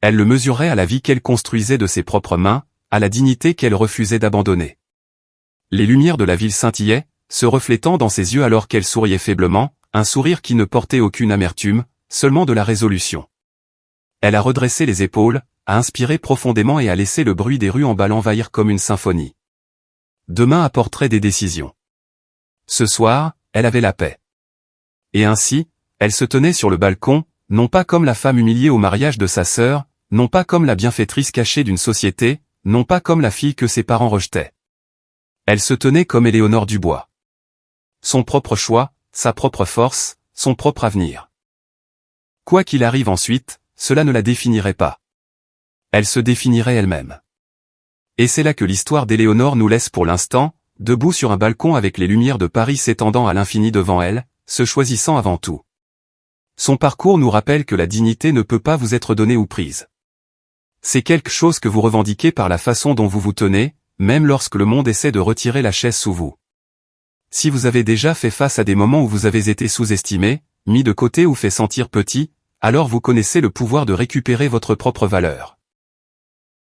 A: Elle le mesurait à la vie qu'elle construisait de ses propres mains, à la dignité qu'elle refusait d'abandonner. Les lumières de la ville scintillaient, se reflétant dans ses yeux alors qu'elle souriait faiblement, un sourire qui ne portait aucune amertume, seulement de la résolution. Elle a redressé les épaules, a inspiré profondément et a laissé le bruit des rues en bas l'envahir comme une symphonie. Demain apporterait des décisions. Ce soir, elle avait la paix. Et ainsi, elle se tenait sur le balcon, non pas comme la femme humiliée au mariage de sa sœur, non pas comme la bienfaitrice cachée d'une société, non pas comme la fille que ses parents rejetaient. Elle se tenait comme Éléonore Dubois. Son propre choix, sa propre force, son propre avenir. Quoi qu'il arrive ensuite, cela ne la définirait pas. Elle se définirait elle-même. Et c'est là que l'histoire d'Éléonore nous laisse pour l'instant, debout sur un balcon avec les lumières de Paris s'étendant à l'infini devant elle, se choisissant avant tout. Son parcours nous rappelle que la dignité ne peut pas vous être donnée ou prise. C'est quelque chose que vous revendiquez par la façon dont vous vous tenez, même lorsque le monde essaie de retirer la chaise sous vous. Si vous avez déjà fait face à des moments où vous avez été sous-estimé, mis de côté ou fait sentir petit, alors vous connaissez le pouvoir de récupérer votre propre valeur.